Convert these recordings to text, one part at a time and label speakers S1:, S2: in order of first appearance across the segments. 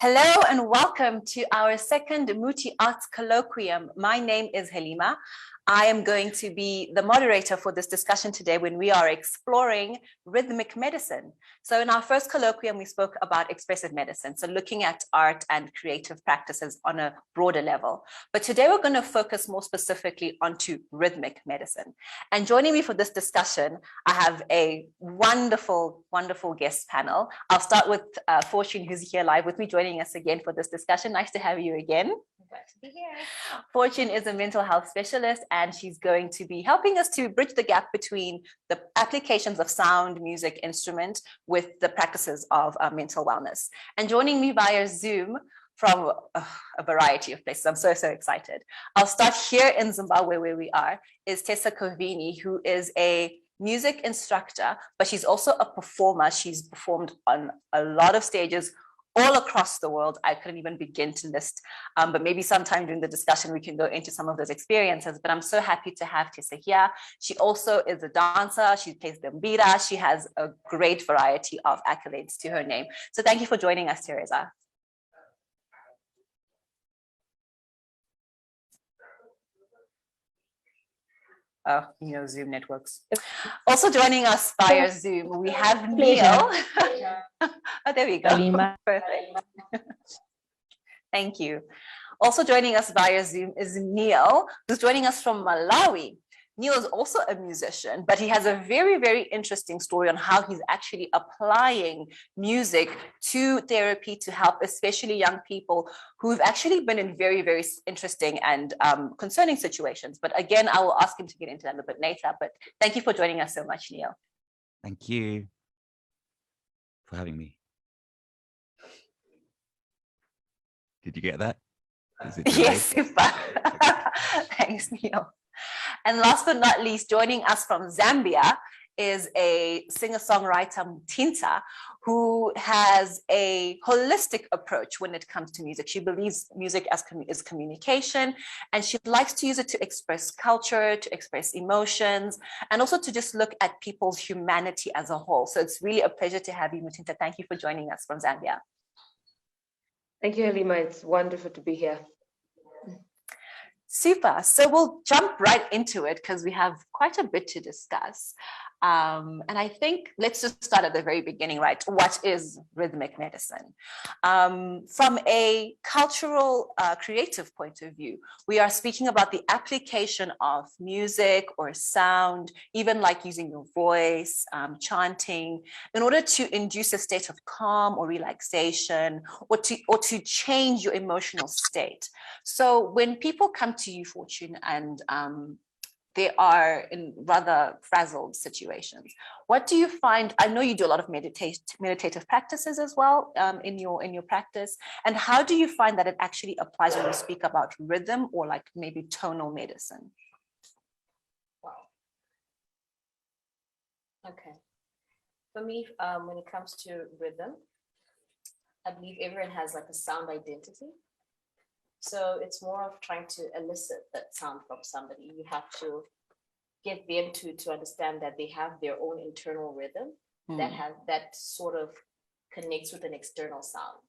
S1: Hello and welcome to our second MutiARTS Colloquium. My name is Halima. I am going to be the moderator for this discussion today when we are exploring rhythmic medicine. So in our first colloquium, we spoke about expressive medicine, so looking at art and creative practices on a broader level. But today we're going to focus more specifically onto rhythmic medicine. And joining me for this discussion, I have a wonderful, wonderful guest panel. I'll start with Fortune, who's here live with me, joining us again for this discussion. Nice to have you again.
S2: Glad to be here.
S1: Fortune is a mental health specialist, and she's going to be helping us to bridge the gap between the applications of sound, music, instrument with the practices of mental wellness. And joining me via Zoom from a variety of places. I'm so excited. I'll start here in Zimbabwe, where we are, is Tessa Kovini, who is a music instructor, but she's also a performer. She's performed on a lot of stages all across the world. I couldn't even begin to list, but maybe sometime during the discussion we can go into some of those experiences. But I'm so happy to have Tessa here. She also is a dancer. She plays the mbira. She has a great variety of accolades to her name. So thank you for joining us, Teresa. Oh, you know, Zoom networks. Also joining us via Zoom, we have Neil. Oh, there we go. Perfect. Thank you. Also joining us via Zoom is Neil, who's joining us from Malawi. Neil is also a musician, but he has a very interesting story on how he's actually applying music to therapy to help especially young people who've actually been in very interesting and concerning situations. But again, I will ask him to get into that a little bit later. But thank you for joining us so much, Neil.
S3: Thank you for having me. Did you get that?
S1: Yes, super. Thanks, Neil. And last but not least, joining us from Zambia is a singer-songwriter, Mutinta, who has a holistic approach when it comes to music. She believes music is communication, and she likes to use it to express culture, to express emotions, and also to just look at people's humanity as a whole. So it's really a pleasure to have you, Mutinta. Thank you for joining us from Zambia.
S2: Thank you, Halima. It's wonderful to be here.
S1: Super. So we'll jump right into it because we have quite a bit to discuss. And I think let's just start at the very beginning, right? What is rhythmic medicine? From a cultural, creative point of view, we are speaking about the application of music or sound, even like using your voice, chanting, in order to induce a state of calm or relaxation, or to change your emotional state. So when people come to you, Fortune, and they are in rather frazzled situations, what do you find? I know you do a lot of meditative practices as well in your practice. And how do you find that it actually applies when you speak about rhythm or like maybe tonal medicine?
S4: Wow. Okay. For me, when it comes to rhythm, I believe everyone has like a sound identity. So it's more of trying to elicit that sound from somebody. You have to get them to understand that they have their own internal rhythm that sort of connects with an external sound.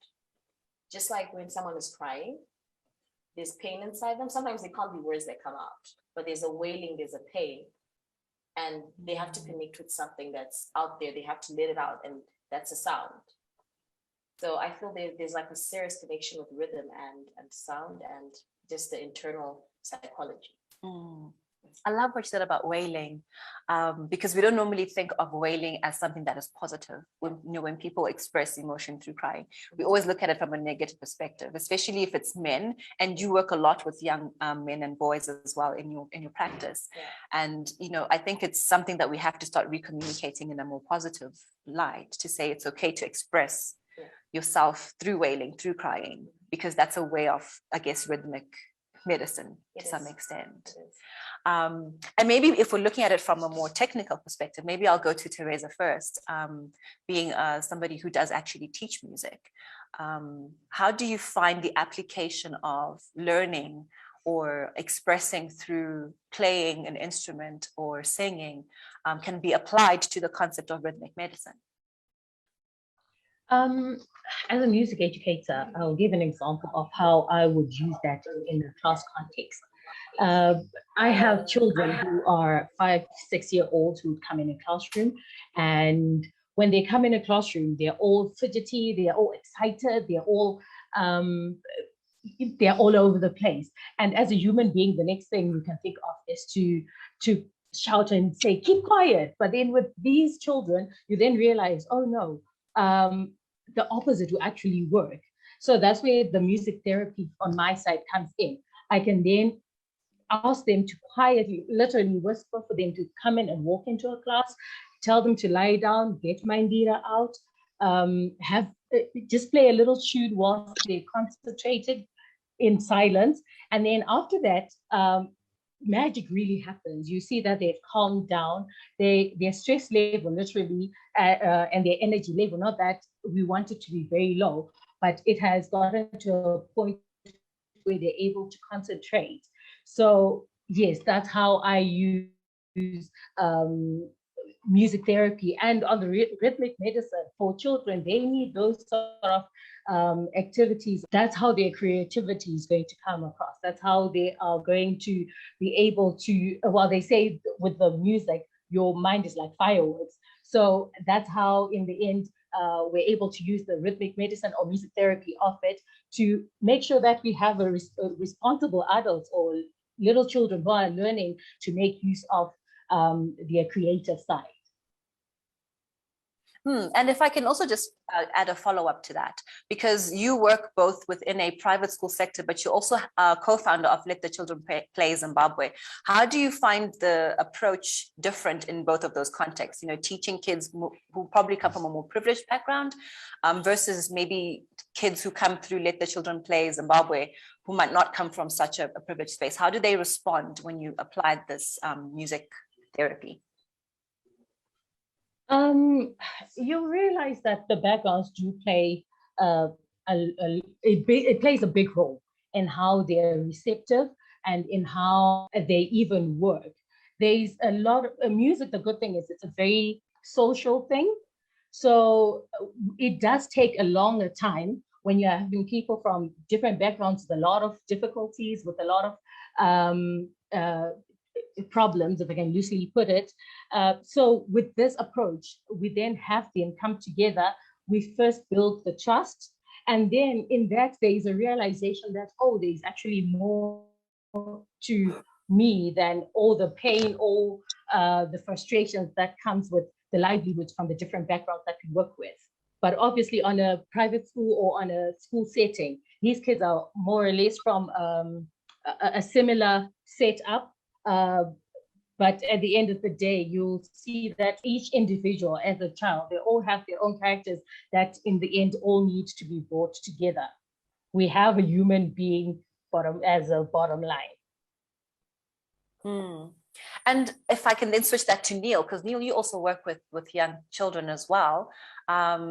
S4: Just like when someone is crying, there's pain inside them. Sometimes they can't be words that come out, but there's a wailing, there's a pain, and they have to connect with something that's out there. They have to let it out, and that's a sound. So I feel there's like a serious connection with rhythm and sound and just the internal psychology.
S1: I love what you said about wailing, because we don't normally think of wailing as something that is positive. When people express emotion through crying, we always look at it from a negative perspective, especially if it's men. And you work a lot with young men and boys as well in your practice.
S4: Yeah.
S1: And I think it's something that we have to start recommunicating in a more positive light, to say it's okay to express yourself through wailing, through crying, because that's a way of, I guess, rhythmic medicine to some extent. And maybe if we're looking at it from a more technical perspective, maybe I'll go to Teresa first, being somebody who does actually teach music. How do you find the application of learning or expressing through playing an instrument or singing can be applied to the concept of rhythmic medicine?
S5: Um, as a music educator, I'll give an example of how I would use that in a class context. I have children who are 5, 6 year olds who come in a classroom, and when they come in a classroom, they're all fidgety, they're all excited, um, they're all over the place. And as a human being, the next thing you can think of is to shout and say, keep quiet. But then with these children, you then realize, oh no, the opposite will actually work. So that's where the music therapy on my side comes in. I can then ask them to quietly, literally whisper for them to come in and walk into a class, tell them to lie down, get my Mandira out, have just play a little tune whilst they're concentrated in silence. And then after that, magic really happens. You see that they've calmed down, their stress level literally, and their energy level, not that we want it to be very low, but it has gotten to a point where they're able to concentrate. So yes, that's how I use music therapy. And on the rhythmic medicine for children, they need those sort of activities. That's how their creativity is going to come across. That's how they are going to be able to, well, they say with the music, your mind is like fireworks. So that's how in the end, we're able to use the rhythmic medicine or music therapy of it to make sure that we have a responsible adults or little children who are learning to make use of their creative side.
S1: And if I can also just add a follow-up to that, because you work both within a private school sector, but you're also a co-founder of Let the Children Play Zimbabwe. How do you find the approach different in both of those contexts? You know, teaching kids who probably come from a more privileged background versus maybe kids who come through Let the Children Play Zimbabwe, who might not come from such a privileged space. How do they respond when you applied this music therapy?
S5: You realize that the backgrounds do play it plays a big role in how they're receptive and in how they even work. There's a lot of music. The good thing is it's a very social thing. So it does take a longer time when you're having people from different backgrounds with a lot of difficulties, with a lot of problems, if I can loosely put it. So with this approach, we then have them come together. We first build the trust. And then in that, there is a realization that, oh, there's actually more to me than all the pain, all the frustrations that comes with the livelihoods from the different backgrounds that we work with. But obviously on a private school or on a school setting, these kids are more or less from a similar setup. But at the end of the day, you'll see that each individual as a child, they all have their own characters that in the end all need to be brought together. We have a human being as a bottom line.
S1: And if I can then switch that to Neil, because Neil, you also work with young children as well,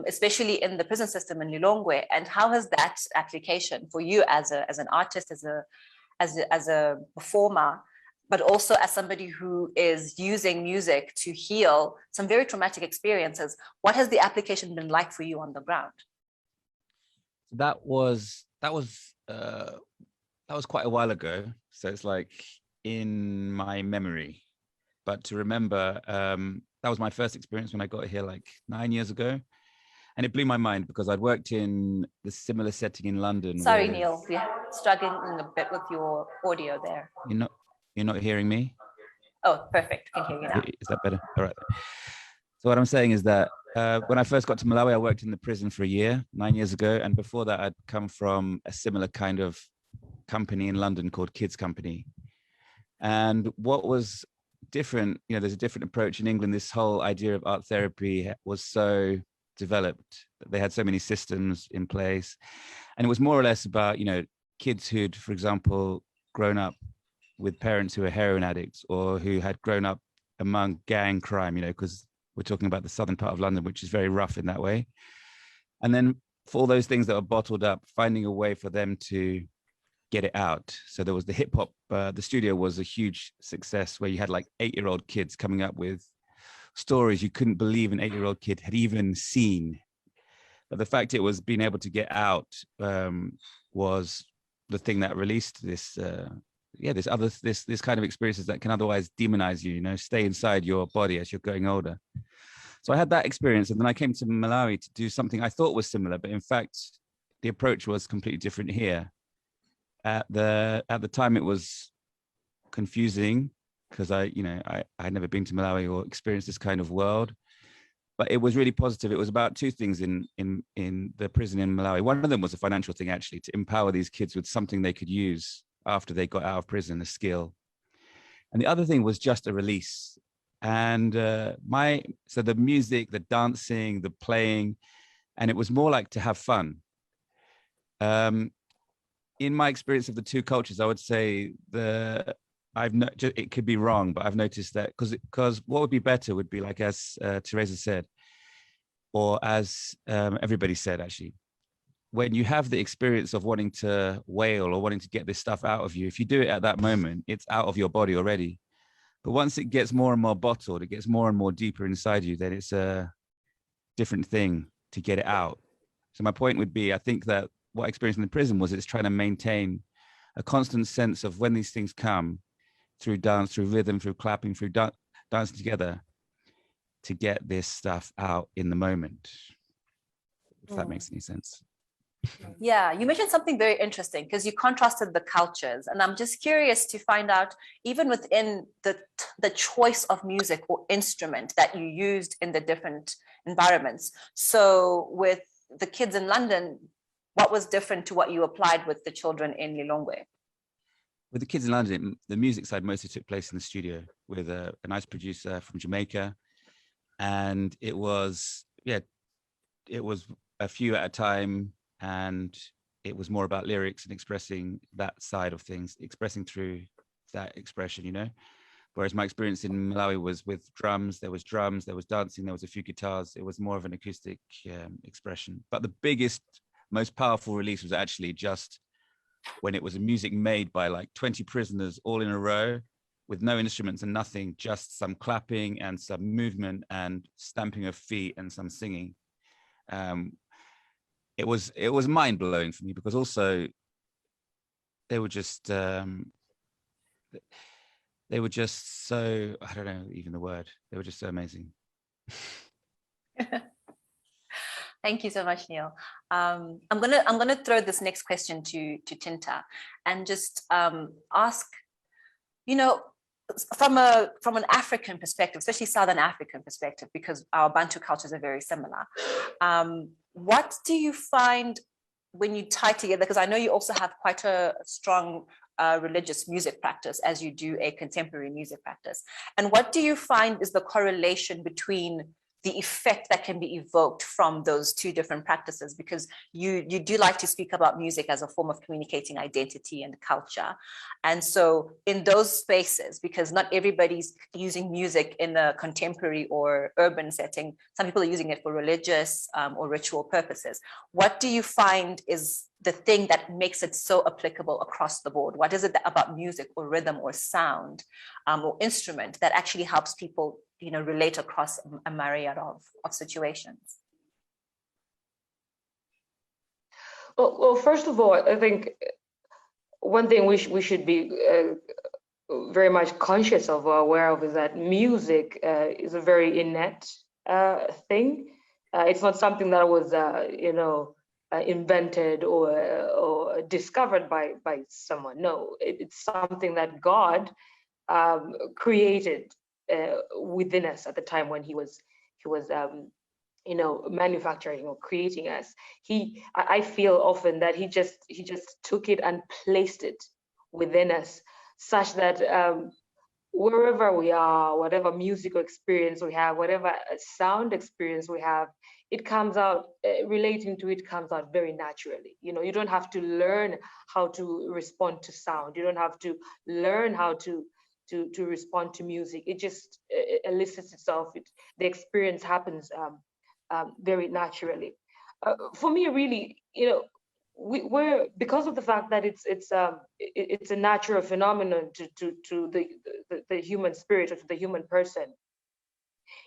S1: especially in the prison system in Lilongwe. And how has that application for you as an artist, as a performer, but also as somebody who is using music to heal some very traumatic experiences, what has the application been like for you on the ground?
S3: That was quite a while ago. So it's like in my memory, but to remember, that was my first experience when I got here like 9 years ago. And it blew my mind because I'd worked in the similar setting in London.
S1: Sorry, Neil, we're struggling a bit with your audio there.
S3: You're not hearing me?
S1: Oh, perfect. I can hear you now.
S3: Is that better? All right. So what I'm saying is that when I first got to Malawi, I worked in the prison for a year, 9 years ago. And before that, I'd come from a similar kind of company in London called Kids Company. And what was different, you know, there's a different approach in England. This whole idea of art therapy was so developed. They had so many systems in place. And it was more or less about, you know, kids who'd, for example, grown up with parents who were heroin addicts or who had grown up among gang crime, you know, because we're talking about the southern part of London, which is very rough in that way. And then for all those things that were bottled up, finding a way for them to get it out. So there was the hip hop, the studio was a huge success where you had like 8-year-old kids coming up with stories you couldn't believe an 8-year-old kid had even seen. But the fact it was being able to get out was the thing that released this this kind of experiences that can otherwise demonize you, you know, stay inside your body as you're getting older. So I had that experience, and then I came to Malawi to do something I thought was similar, but in fact the approach was completely different here. At the time it was confusing because I had never been to Malawi or experienced this kind of world, but it was really positive. It was about two things in the prison in Malawi. One of them was a financial thing, actually, to empower these kids with something they could use after they got out of prison, a skill. And the other thing was just a release. And so the music, the dancing, the playing, and it was more like to have fun. In my experience of the two cultures, I would say it could be wrong, but I've noticed that because what would be better would be like, as Teresa said, or as everybody said, actually, when you have the experience of wanting to wail or wanting to get this stuff out of you, if you do it at that moment, it's out of your body already. But once it gets more and more bottled, it gets more and more deeper inside you, then it's a different thing to get it out. So my point would be, I think that what I experienced in the prison was it's trying to maintain a constant sense of when these things come through dance, through rhythm, through clapping, through dancing together, to get this stuff out in the moment, if that makes any sense.
S1: Yeah, you mentioned something very interesting because you contrasted the cultures, and I'm just curious to find out, even within the choice of music or instrument that you used in the different environments. So with the kids in London, what was different to what you applied with the children in Lilongwe?
S3: With the kids in London, the music side mostly took place in the studio with a nice producer from Jamaica, and it was a few at a time. And it was more about lyrics and expressing that side of things, expressing through that expression, you know. Whereas my experience in Malawi was with drums, there was dancing, there was a few guitars. It was more of an acoustic expression. But the biggest, most powerful release was actually just when it was a music made by like 20 prisoners all in a row with no instruments and nothing, just some clapping and some movement and stamping of feet and some singing. It was mind-blowing for me because also they were just so, I don't know even the word, they were just so amazing.
S1: Thank you so much, Neil. I'm gonna throw this next question to Tinta and just ask, you know, from an African perspective, especially Southern African perspective, because our Bantu cultures are very similar. What do you find when you tie together? Because I know you also have quite a strong religious music practice as you do a contemporary music practice. And what do you find is the correlation between the effect that can be evoked from those two different practices? Because you do like to speak about music as a form of communicating identity and culture. And so in those spaces, because not everybody's using music in a contemporary or urban setting, some people are using it for religious or ritual purposes. What do you find is the thing that makes it so applicable across the board? What is it about music or rhythm or sound or instrument that actually helps people, you know, relate across a myriad of situations?
S2: Well, first of all, I think one thing we should be very much conscious of or aware of is that music is a very innate thing. It's not something that was, invented or discovered by someone. No, it's something that God created within us at the time when he was manufacturing or creating us. I feel often that he just took it and placed it within us, such that wherever we are, whatever musical experience we have, whatever sound experience we have, it comes out, relating to it comes out very naturally. You know, you don't have to learn how to respond to sound. You don't have to learn how to respond to music. It just elicits itself. The experience happens very naturally. For me, really, you know, we're, because of the fact that it's a natural phenomenon to the human spirit or to the human person,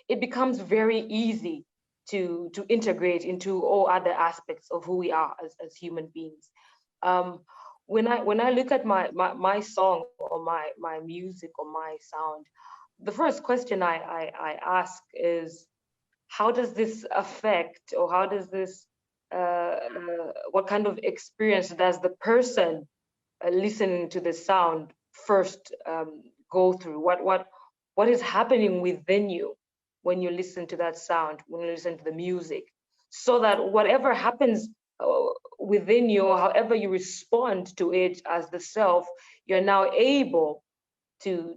S2: it becomes very easy to integrate into all other aspects of who we are as human beings. When I look at my song or my music or my sound, the first question I ask is, how does this affect, or how does this what kind of experience does the person listening to the sound first go through? What is happening within you when you listen to that sound, when you listen to the music, so that whatever happens within you, or however you respond to it as the self, you're now able to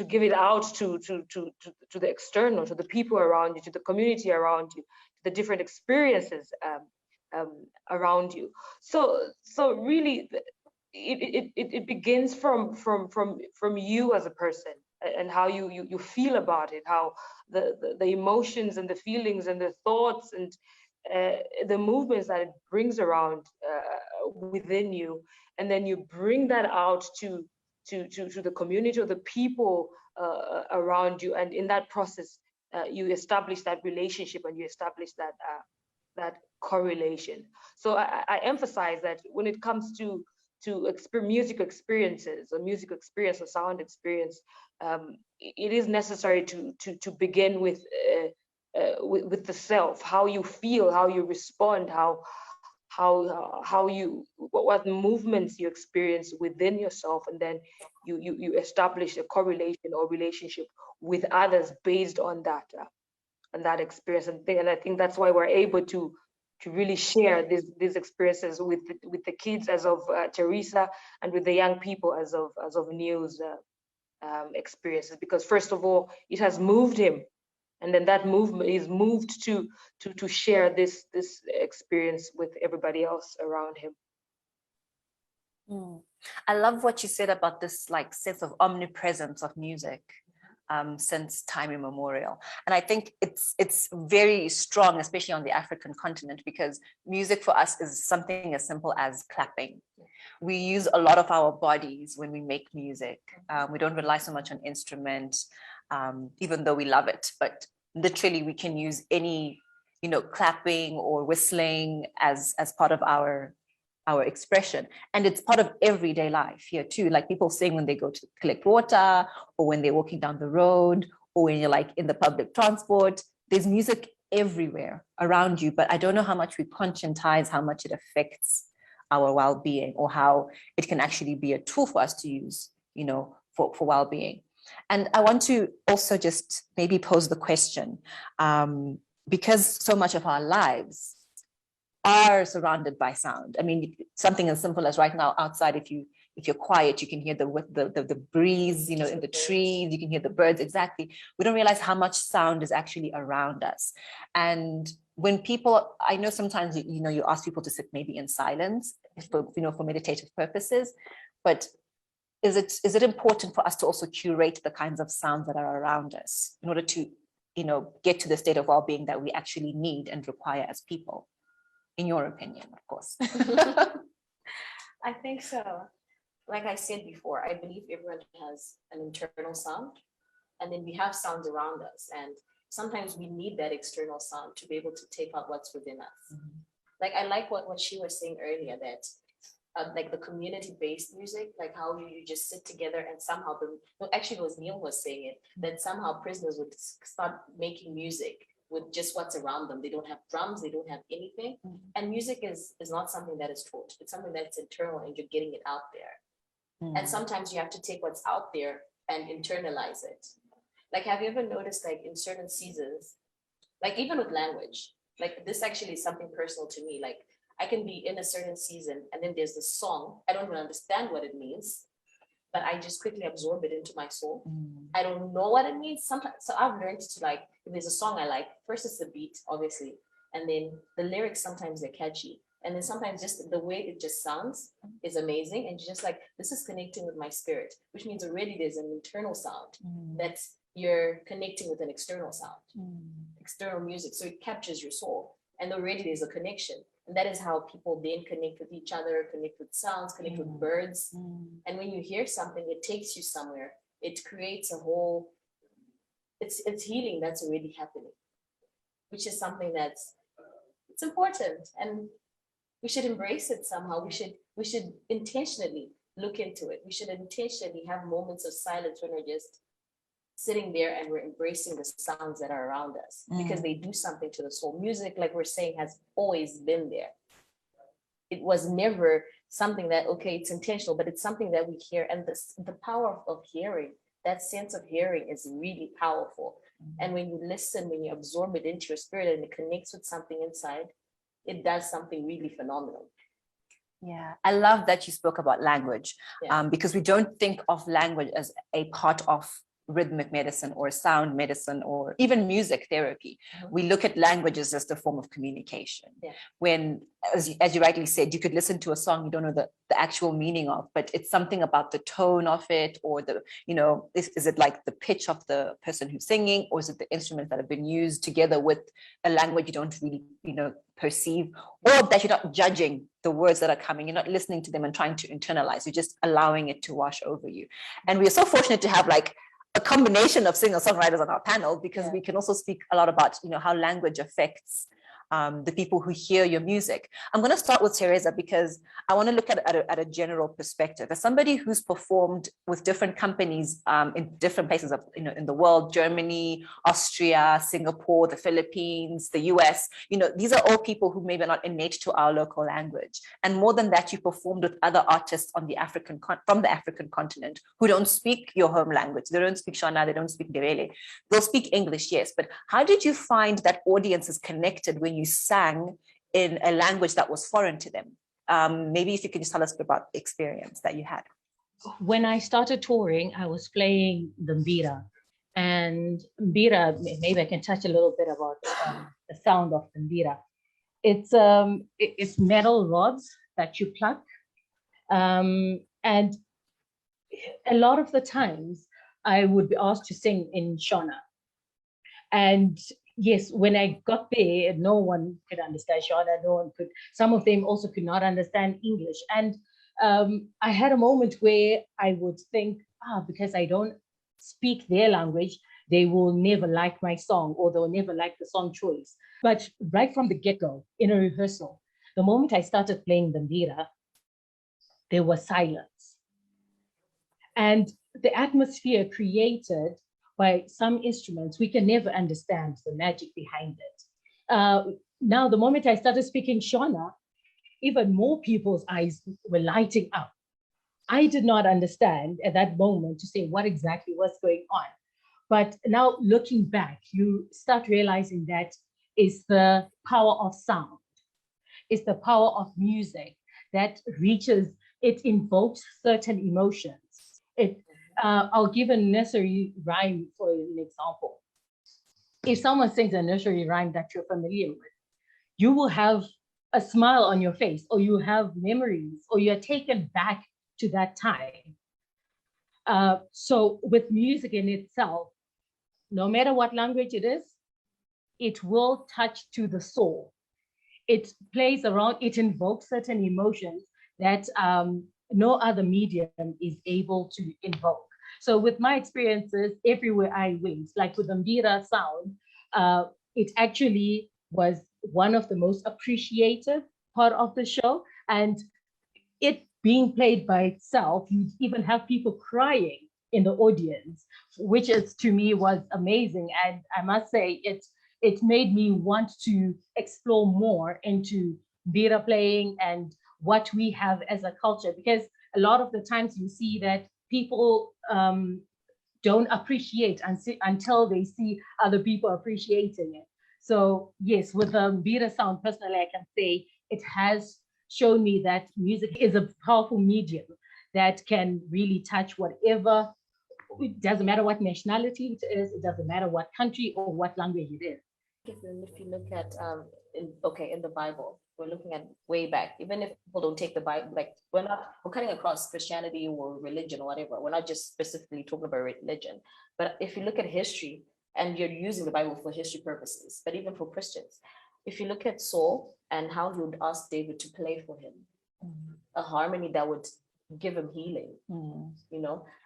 S2: give it out to the external, to the people around you, to the community around you, to the different experiences around you. So really, it begins from you as a person, and how you feel about it, how the emotions and the feelings and the thoughts and the movements that it brings around within you, and then you bring that out to the community or the people around you, and in that process you establish that relationship, and you establish that correlation. So I emphasize that when it comes to music experiences, or music experience, or sound experience, it is necessary to begin with the self, how you feel, how you respond, what movements you experience within yourself, and then you establish a correlation or relationship with others based on that experience. And I think that's why we're able to really share these experiences with the kids as of Teresa, and with the young people as of Neil's experiences, because first of all, it has moved him, and then that movement is moved to share this experience with everybody else around him.
S1: I love what you said about this like sense of omnipresence of music since time immemorial. And I think it's very strong, especially on the African continent, because music for us is something as simple as clapping. We use a lot of our bodies when we make music. We don't rely so much on instrument, even though we love it, but literally we can use any, clapping or whistling as part of our expression. And it's part of everyday life here too. Like people sing when they go to collect water, or when they're walking down the road, or when you're like in the public transport. There's music everywhere around you, but I don't know how much we conscientize how much it affects our well-being, or how it can actually be a tool for us to use, for well-being. And I want to also just maybe pose the question, because so much of our lives are surrounded by sound. I mean, something as simple as right now outside, if you're quiet, you can hear the breeze, in the trees, you can hear the birds. Exactly. We don't realize how much sound is actually around us. And when people, I know sometimes, you ask people to sit maybe in silence for meditative purposes, but is it important for us to also curate the kinds of sounds that are around us in order to, get to the state of well-being that we actually need and require as people? In your opinion, of course.
S4: I think so. Like I said before, I believe everyone has an internal sound, and then we have sounds around us. And sometimes we need that external sound to be able to take out what's within us. Mm-hmm. Like I like what she was saying earlier, that like the community-based music, like how you just sit together and somehow, actually it was Neil was saying it, that somehow prisoners would start making music with just what's around them. They don't have drums, they don't have anything. Mm-hmm. And music is not something that is taught. It's something that's internal, and you're getting it out there. Mm-hmm. And sometimes you have to take what's out there and internalize it. Like, have you ever noticed, like in certain seasons, like even with language, like this actually is something personal to me. Like I can be in a certain season, and then there's this song, I don't even understand what it means, but I just quickly absorb it into my soul. I don't know what it means sometimes. So I've learned to, like, if there's a song I like, first it's the beat, obviously, and then the lyrics, sometimes they're catchy. And then sometimes just the way it just sounds is amazing. And you're just like, this is connecting with my spirit, which means already there's an internal sound that's you're connecting with an external sound, external music. So it captures your soul, and already there's a connection. And that is how people then connect with each other, connect with sounds, connect with birds. And when you hear something, it takes you somewhere. It creates it's healing that's already happening, which is something it's important, and we should embrace it somehow. We should intentionally look into it. We should intentionally have moments of silence when we're just sitting there and we're embracing the sounds that are around us, because they do something to the soul. Music, like we're saying, has always been there. It was never something that, okay, it's intentional, but it's something that we hear. And the power of hearing, that sense of hearing is really powerful. And when you listen, when you absorb it into your spirit and it connects with something inside, it does something really phenomenal.
S1: Yeah, I love that you spoke about language, because we don't think of language as a part of rhythmic medicine or sound medicine or even music therapy. We look at language as just a form of communication. When, as you rightly said, you could listen to a song you don't know the actual meaning of, but it's something about the tone of it, or the, is it like the pitch of the person who's singing, or is it the instruments that have been used together with a language you don't really, perceive, or that you're not judging the words that are coming, you're not listening to them and trying to internalize, you're just allowing it to wash over you. And we're so fortunate to have like a combination of singer-songwriters on our panel, because we can also speak a lot about, how language affects the people who hear your music. I'm going to start with Teresa, because I want to look at a general perspective. As somebody who's performed with different companies in different places of, in the world, Germany, Austria, Singapore, the Philippines, the US, these are all people who maybe are not innate to our local language. And more than that, you performed with other artists on the from the African continent who don't speak your home language. They don't speak Shona, they don't speak Ndebele. They'll speak English, yes. But how did you find that audiences connected when you sang in a language that was foreign to them? Maybe if you could just tell us about the experience that you had.
S5: When I started touring, I was playing the mbira. And mbira, maybe I can touch a little bit about the sound of the mbira. It's metal rods that you pluck. And a lot of the times I would be asked to sing in Shona. And yes, when I got there, no one could understand Shona, some of them also could not understand English. And I had a moment where I would think, because I don't speak their language, they will never like my song, or they'll never like the song choice. But right from the get-go, in a rehearsal, the moment I started playing the mbira, there was silence. And the atmosphere created by some instruments, we can never understand the magic behind it. Now, the moment I started speaking Shona, even more people's eyes were lighting up. I did not understand at that moment to say what exactly was going on. But now looking back, you start realizing that it's the power of sound. It's the power of music that reaches, it invokes certain emotions. I'll give a nursery rhyme for an example. If someone sings a nursery rhyme that you're familiar with, you will have a smile on your face, or you have memories, or you're taken back to that time. So with music in itself, no matter what language it is, it will touch to the soul. It plays around, it invokes certain emotions that no other medium is able to invoke. So with my experiences, everywhere I went, like with the mbira sound, it actually was one of the most appreciated part of the show. And it being played by itself, you even have people crying in the audience, which is, to me, was amazing. And I must say, it made me want to explore more into mbira playing and what we have as a culture, because a lot of the times you see that people don't appreciate until they see other people appreciating it. So yes, with the mbira sound, personally, I can say it has shown me that music is a powerful medium that can really touch whatever. It doesn't matter what nationality it is, it doesn't matter what country or what language it is.
S4: If you look at in the Bible, we're looking at way back. Even if people don't take the Bible, like we're cutting across Christianity or religion or whatever. We're not just specifically talking about religion. But if you look at history, and you're using the Bible for history purposes, but even for Christians, if you look at Saul and how he would ask David to play for him, a harmony that would give him healing,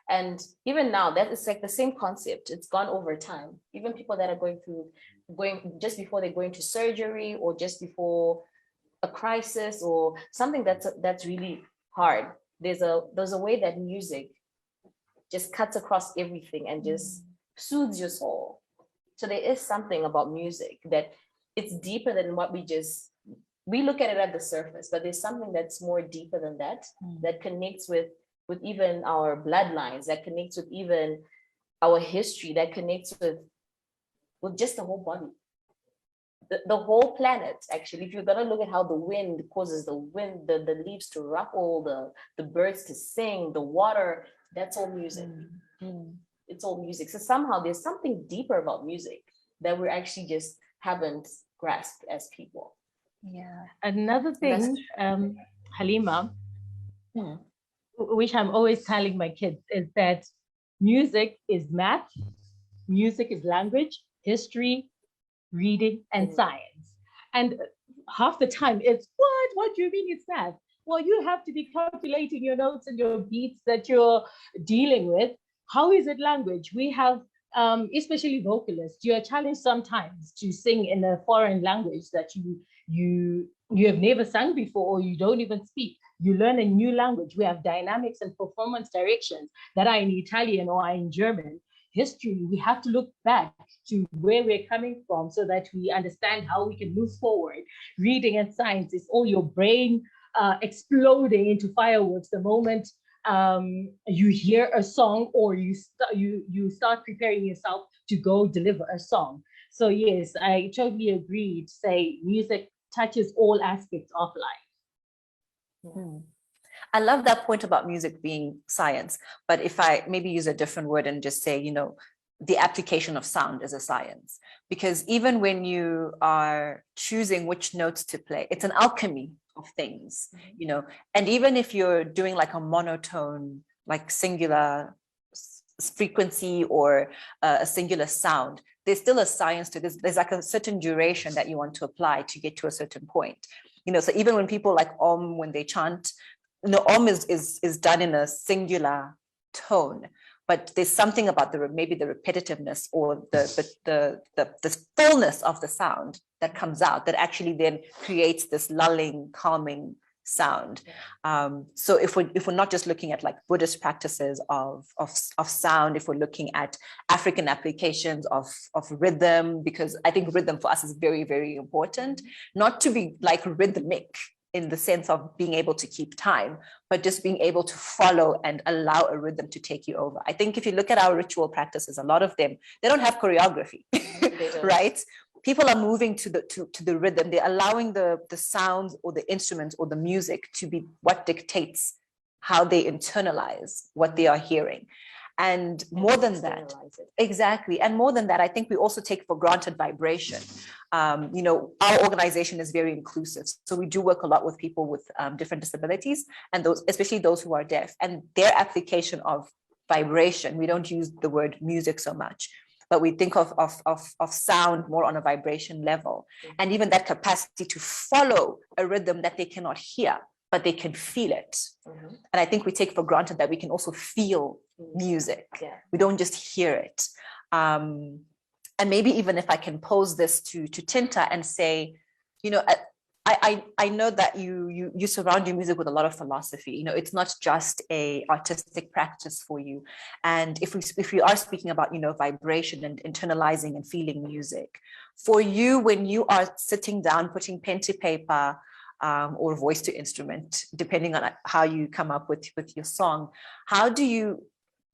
S4: And even now, that is like the same concept. It's gone over time. Even people that are going just before they go into surgery, or just before a crisis or something that's really hard. There's a way that music just cuts across everything and just soothes your soul. So there is something about music that it's deeper than what we look at it at the surface, but there's something that's more deeper than that, that connects with even our bloodlines, that connects with even our history, that connects with just the whole body. The whole planet, actually. If you're gonna look at how the wind causes the leaves to ruffle, the birds to sing, the water, that's all music. It's all music. So somehow there's something deeper about music that we actually just haven't grasped as people.
S1: Yeah.
S5: Another thing, Halima, which I'm always telling my kids, is that music is math, music is language, history, reading, and science. And half the time it's, what do you mean it's math? Well, you have to be calculating your notes and your beats that you're dealing with. How is it language? We have, especially vocalists, you are challenged sometimes to sing in a foreign language that you have never sung before, or you don't even speak. You learn a new language. We have dynamics and performance directions that are in Italian or are in German. History, we have to look back to where we're coming from so that we understand how we can move forward. Reading and science is all your brain exploding into fireworks the moment you hear a song, or you start preparing yourself to go deliver a song. So yes, I totally agree to say music touches all aspects of life.
S1: I love that point about music being science, but if I maybe use a different word and just say, the application of sound is a science, because even when you are choosing which notes to play, it's an alchemy of things, and even if you're doing like a monotone, like singular frequency or a singular sound, there's still a science to this. There's like a certain duration that you want to apply to get to a certain point. So even when people like when they chant, Om is done in a singular tone, but there's something about maybe the repetitiveness or the fullness of the sound that comes out that actually then creates this lulling, calming sound. So if we're not just looking at like Buddhist practices of sound, if we're looking at African applications of rhythm, because I think rhythm for us is very, very important, not to be like rhythmic in the sense of being able to keep time, but just being able to follow and allow a rhythm to take you over. I think if you look at our ritual practices, a lot of them, they don't have choreography, right? People are moving to the rhythm. They're allowing the sounds or the instruments or the music to be what dictates how they internalize what they are hearing. And more than that, exactly. And more than that, I think we also take for granted vibration. Our organization is very inclusive. So we do work a lot with people with different disabilities, and especially those who are deaf, and their application of vibration. We don't use the word music so much, but we think of sound more on a vibration level. And even that capacity to follow a rhythm that they cannot hear, but they can feel it. And I think we take for granted that we can also feel music. We don't just hear it. And maybe even if I can pose this to Tinta and say, I know that you surround your music with a lot of philosophy. It's not just a artistic practice for you. And if we are speaking about vibration and internalizing and feeling music, for you, when you are sitting down, putting pen to paper, or voice to instrument, depending on how you come up with your song, how do you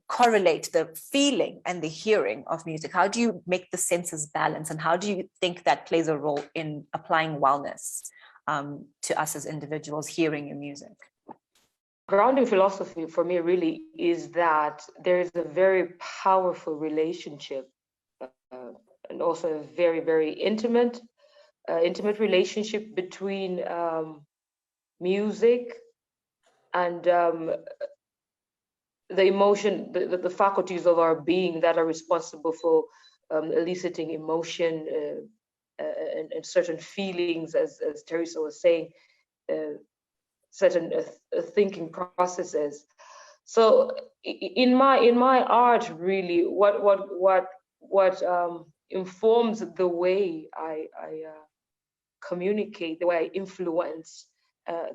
S1: correlate the feeling and the hearing of music? How do you make the senses balance? And how do you think that plays a role in applying wellness to us as individuals hearing your music?
S2: Grounding philosophy for me really is that there is a very powerful relationship and also a very, very intimate relationship between music and the emotion, the faculties of our being that are responsible for eliciting emotion and certain feelings, as Teresa was saying, certain thinking processes. So in my art, really, what informs the way I communicate, the way I influence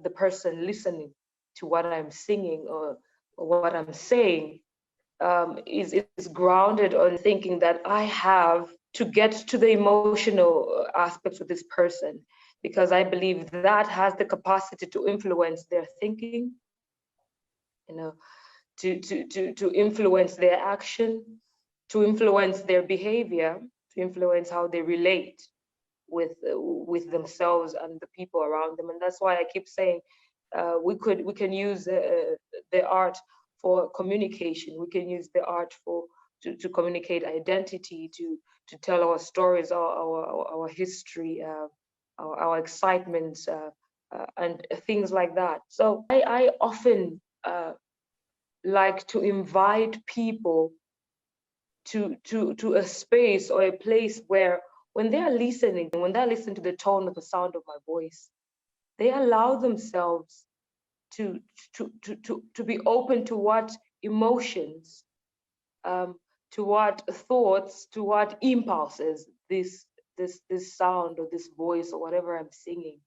S2: the person listening to what I'm singing or what I'm saying, is grounded on thinking that I have to get to the emotional aspects of this person, because I believe that has the capacity to influence their thinking, you know, to influence their action, to influence their behavior, to influence how they relate with themselves and the people around them. And that's why I keep saying we can use the art for communication. We can use the art to communicate identity, to tell our stories, our history, our excitements, and things like that. So I often like to invite people to a space or a place where when they're listening to the tone of the sound of my voice, they allow themselves to be open to what emotions, to what thoughts, to what impulses this sound or this voice or whatever I'm singing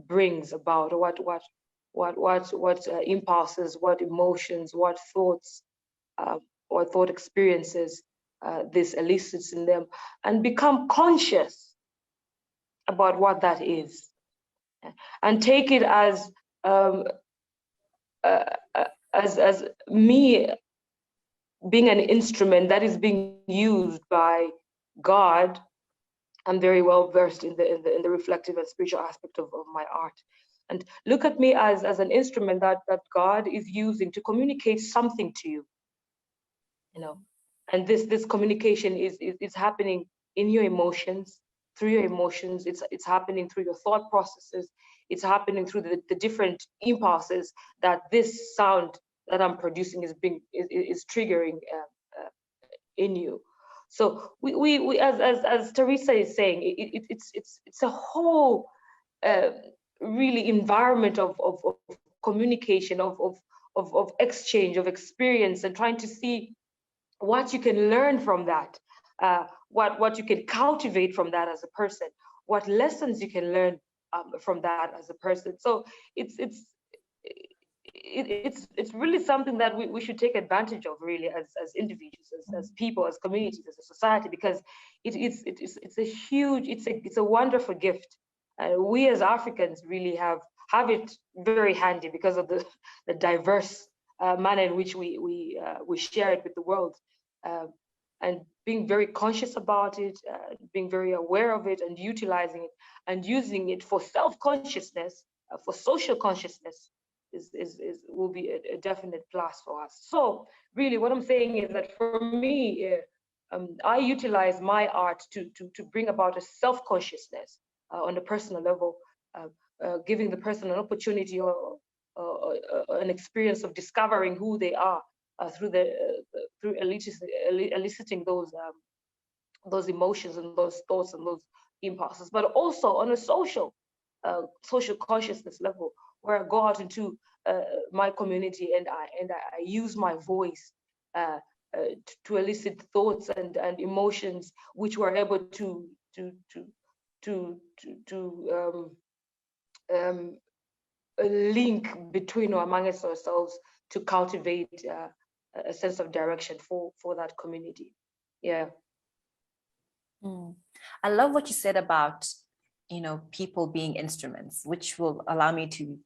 S2: brings about, or what impulses, what emotions, what thoughts, or thought experiences this elicits in them, and become conscious about what that is, and take it as me being an instrument that is being used by God. I'm very well versed in the reflective and spiritual aspect of my art, and look at me as an instrument that God is using to communicate something to you, you know. And this communication is happening in your emotions, through your emotions. It's happening through your thought processes. It's happening through the different impulses that this sound that I'm producing is triggering in you. So we as Teresa is saying, it's a whole really environment of communication, of exchange, of experience, and trying to see what you can learn from that, what you can cultivate from that as a person, what lessons you can learn from that as a person. So it's really something that we should take advantage of, really, as individuals, as people, as communities, as a society, because it's a huge, it's a wonderful gift. We as Africans really have it very handy because of the diverse manner in which we share it with the world, and being very conscious about it, being very aware of it, and utilizing it and using it for self-consciousness, for social consciousness, will be a definite plus for us. So really, what I'm saying is that for me, I utilize my art to bring about a self-consciousness on a personal level, giving the person an opportunity or an experience of discovering who they are through eliciting those emotions and those thoughts and those impulses, but also on a social consciousness level, where I go out into my community and I use my voice to elicit thoughts and emotions which were able to a link between or amongst ourselves to cultivate a sense of direction for that community. Yeah.
S1: I love what you said about, people being instruments, which will allow me to,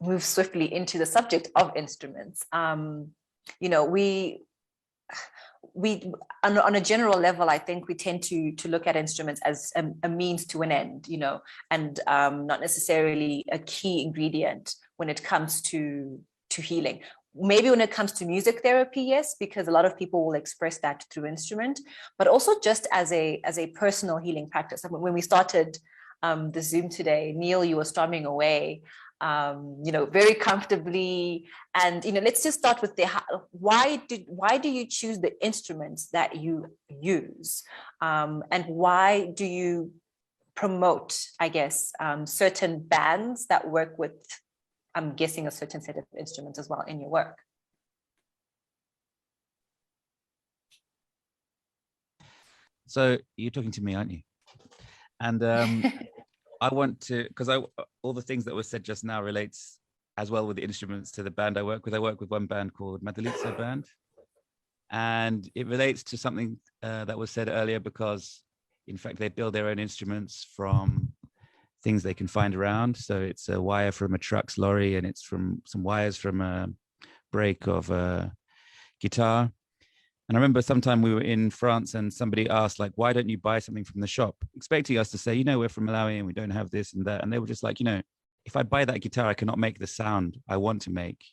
S1: move swiftly into the subject of instruments. We on a general level, I think we tend to look at instruments as a means to an end, and not necessarily a key ingredient when it comes to healing. Maybe when it comes to music therapy, yes, because a lot of people will express that through instrument, but also just as a personal healing practice. When we started the Zoom today, Neil, you were strumming away, very comfortably. And, let's just start with why do you choose the instruments that you use? And why do you promote, I guess, certain bands that work with I'm guessing, a certain set of instruments as well in your work.
S3: So you're talking to me, aren't you? And I want to, because all the things that were said just now relates as well with the instruments to the band I work with. I work with one band called Madalitso Band. And it relates to something that was said earlier, because in fact, they build their own instruments from things they can find around. So it's a wire from a truck's lorry, and it's from some wires from a break of a guitar. And I remember sometime we were in France and somebody asked, like, why don't you buy something from the shop? Expecting us to say, you know, we're from Malawi and we don't have this and that. And they were just like, you know, if I buy that guitar, I cannot make the sound I want to make.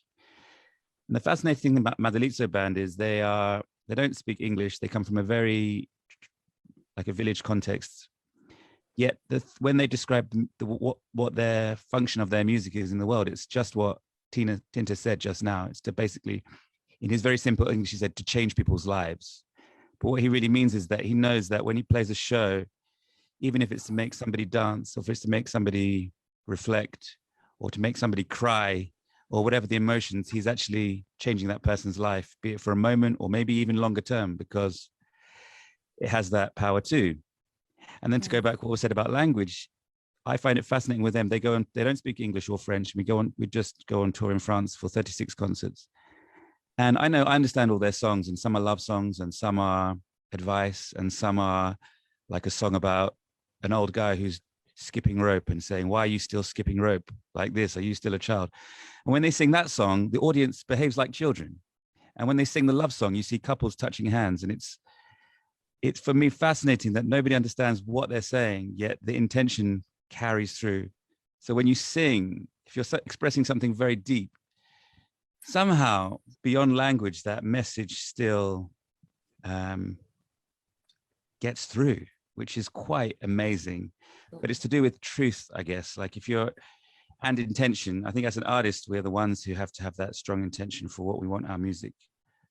S3: And the fascinating thing about Madalitso Band is they don't speak English. They come from a very, like a village context. Yet when they describe what their function of their music is in the world, it's just what Tinta said just now. It's to basically, in his very simple English, he said, to change people's lives. But what he really means is that he knows that when he plays a show, even if it's to make somebody dance, or if it's to make somebody reflect, or to make somebody cry, or whatever the emotions, he's actually changing that person's life, be it for a moment or maybe even longer term, because it has that power too. And then to go back to what was said about language, I find it fascinating with them. They don't speak English or French. We just go on tour in France for 36 concerts. And I understand all their songs, and some are love songs and some are advice and some are like a song about an old guy who's skipping rope and saying, why are you still skipping rope like this? Are you still a child? And when they sing that song, the audience behaves like children. And when they sing the love song, you see couples touching hands. And it's for me fascinating that nobody understands what they're saying, yet the intention carries through. So when you sing, if you're expressing something very deep, somehow beyond language, that message still gets through, which is quite amazing. But it's to do with truth, I guess. Like and intention. I think as an artist, we're the ones who have to have that strong intention for what we want our music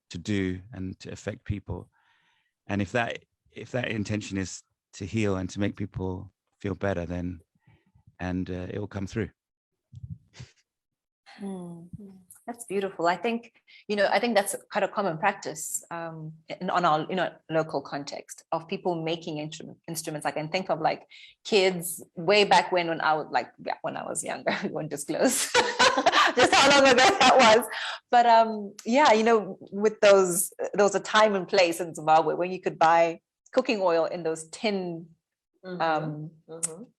S3: to do and to affect people. And if that intention is to heal and to make people feel better, then it will come through.
S1: That's beautiful. I think that's quite a common practice on our local context of people making instruments. I can think of like kids way back when I was younger. We won't disclose just how long ago that was. But with those, there was a time and place in Zimbabwe when you could buy cooking oil in those tin. I don't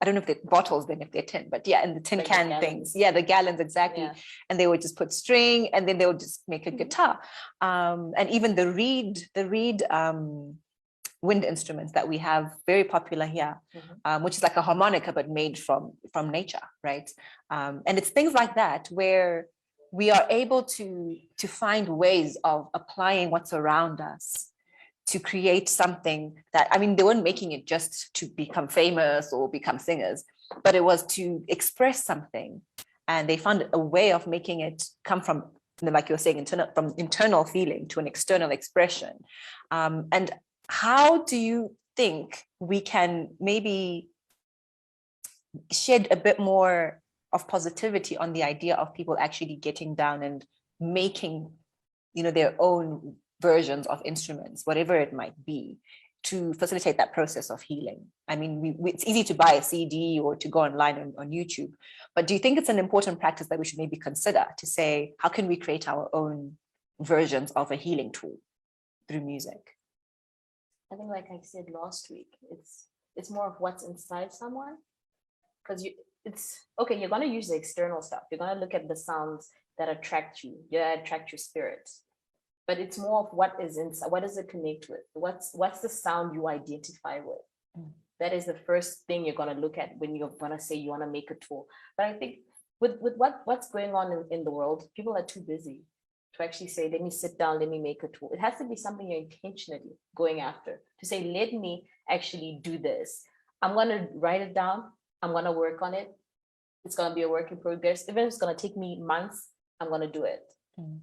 S1: know if they're bottles then, if they're tin, but yeah, in the tin can things, the gallons, exactly. And they would just put string, and then they would just make a guitar, and even the reed wind instruments that we have, very popular here, which is like a harmonica but made from nature, right? And it's things like that where we are able to find ways of applying what's around us to create something that, I mean, they weren't making it just to become famous or become singers, but it was to express something. And they found a way of making it come from, like you were saying, from internal feeling to an external expression. And how do you think we can maybe shed a bit more of positivity on the idea of people actually getting down and making, their own versions of instruments, whatever it might be, to facilitate that process of healing? I mean, it's easy to buy a CD or to go online on YouTube, but do you think it's an important practice that we should maybe consider to say, how can we create our own versions of a healing tool through music?
S4: I think, like I said last week, it's more of what's inside someone, because you're going to use the external stuff. You're going to look at the sounds that attract you, that attract your spirit. But it's more of what is inside. What does it connect with? What's the sound you identify with? That is the first thing you're going to look at when you're going to say you want to make a tool. But I think with what's going on in the world, people are too busy to actually say, let me sit down, let me make a tool. It has to be something you're intentionally going after, to say, let me actually do this. I'm going to write it down. I'm going to work on it. It's going to be a work in progress. Even if it's going to take me months, I'm going to do it.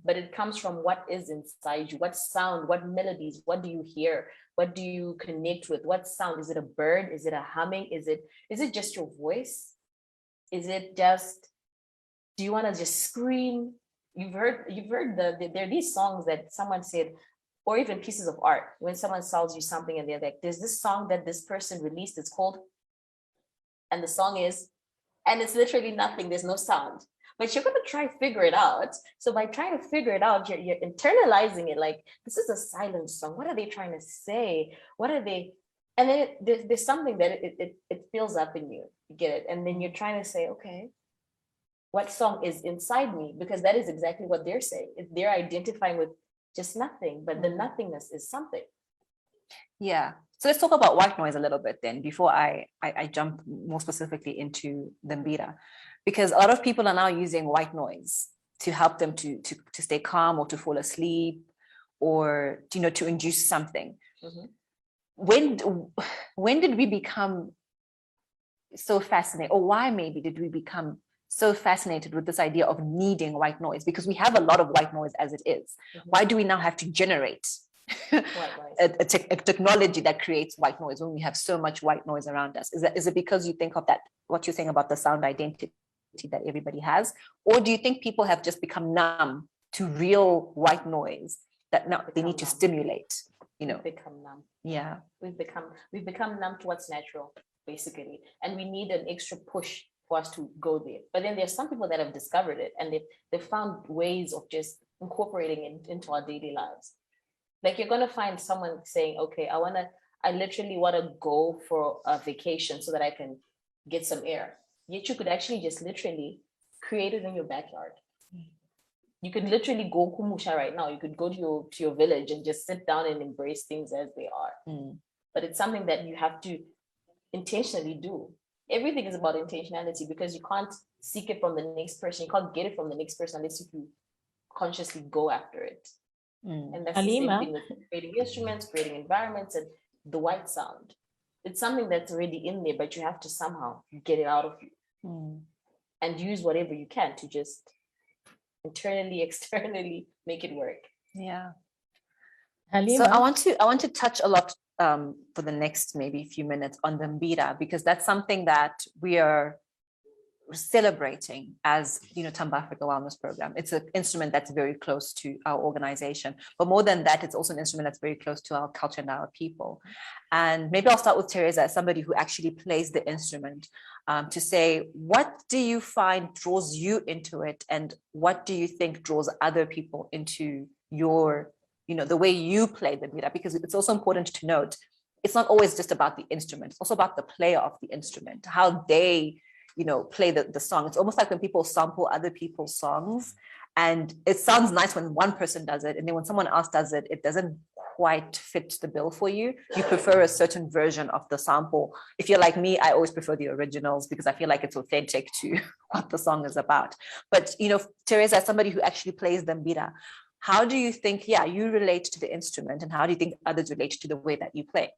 S4: But it comes from what is inside you. What sound, what melodies, what do you hear? What do you connect with? What sound? Is it a bird? Is it a humming? Is it just your voice? Is it just Do you want to just scream? You've heard there are these songs that someone said, or even pieces of art, when someone sells you something and they're like, there's this song that this person released, it's called, and the song is, and it's literally nothing, there's no sound. But you're going to try to figure it out. So by trying to figure it out, you're internalizing it, like, this is a silent song. What are they trying to say? What are they? And then there's something that it fills up in you. You get it? And then you're trying to say, okay, what song is inside me? Because that is exactly what they're saying. They're identifying with just nothing, but the nothingness is something.
S1: Yeah. So let's talk about white noise a little bit then, before I jump more specifically into the Mbira, because a lot of people are now using white noise to help them to stay calm or to fall asleep, or to induce something. When did we become so fascinated, or why maybe did we become so fascinated with this idea of needing white noise? Because we have a lot of white noise as it is. Why do we now have to generate a technology that creates white noise when we have so much white noise around us? Is it because you think of that, what you're saying about the sound identity that everybody has, or do you think people have just become numb to real white noise that now they need to stimulate?
S4: Become numb.
S1: Yeah,
S4: we've become numb to what's natural, basically, and we need an extra push for us to go there. But then there's some people that have discovered it, and they've found ways of just incorporating it into our daily lives. Like, you're gonna find someone saying, okay, I literally want to go for a vacation so that I can get some air. Yet you could actually just literally create it in your backyard. You could literally go Kumusha right now. You could go to your village and just sit down and embrace things as they are. But it's something that you have to intentionally do. Everything is about intentionality, because you can't seek it from the next person. You can't get it from the next person unless you consciously go after it. And that's the same thing with creating instruments, creating environments, and the white sound. It's something that's already in there, but you have to somehow get it out of you and use whatever you can to just internally, externally make it work.
S1: Yeah.
S5: Halima?
S1: So I want to touch a lot for the next maybe few minutes on the Mbira, because that's something that we are celebrating as Tamba Africa Wellness Program. It's an instrument that's very close to our organization, but more than that, it's also an instrument that's very close to our culture and our people. And maybe I'll start with Teresa, as somebody who actually plays the instrument, to say, what do you find draws you into it, and what do you think draws other people into your, the way you play the Mbira? Because it's also important to note, it's not always just about the instrument, it's also about the player of the instrument, how they play the song. It's almost like when people sample other people's songs, and it sounds nice when one person does it, and then when someone else does it, it doesn't quite fit the bill for you. You prefer a certain version of the sample. If you're like me, I always prefer the originals because I feel like it's authentic to what the song is about. But Teresa, as somebody who actually plays the Mbira, how do you think, you relate to the instrument, and how do you think others relate to the way that you play?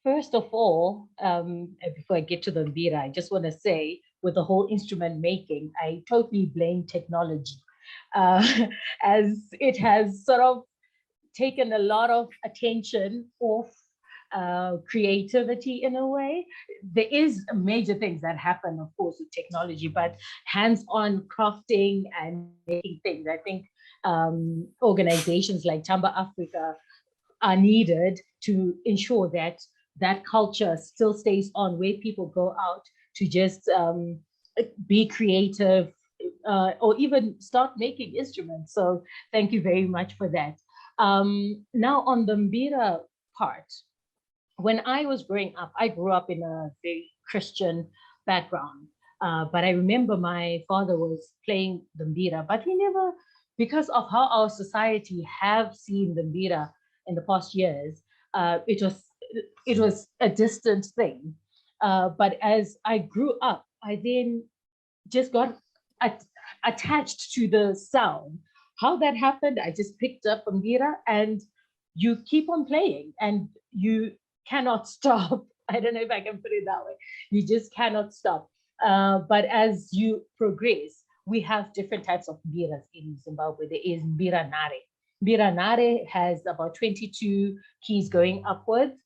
S5: First of all, before I get to the Mbira, I just want to say, with the whole instrument making, I totally blame technology, as it has sort of taken a lot of attention off creativity in a way. There is major things that happen, of course, with technology, but hands-on crafting and making things, I think organizations like Tamba Africa are needed to ensure that that culture still stays on, where people go out to just be creative, or even start making instruments. So thank you very much for that. Now on the Mbira part, when I was growing up, I grew up in a very Christian background, but I remember my father was playing the Mbira, but we never, because of how our society have seen the Mbira in the past years, it was a distant thing. But as I grew up, I then just got attached to the sound. How that happened, I just picked up a Mbira, and you keep on playing and you cannot stop. I don't know if I can put it that way. You just cannot stop. But as you progress, we have different types of Mbiras in Zimbabwe. There is Mbira Nare. Mbira Nare has about 22 keys going upwards,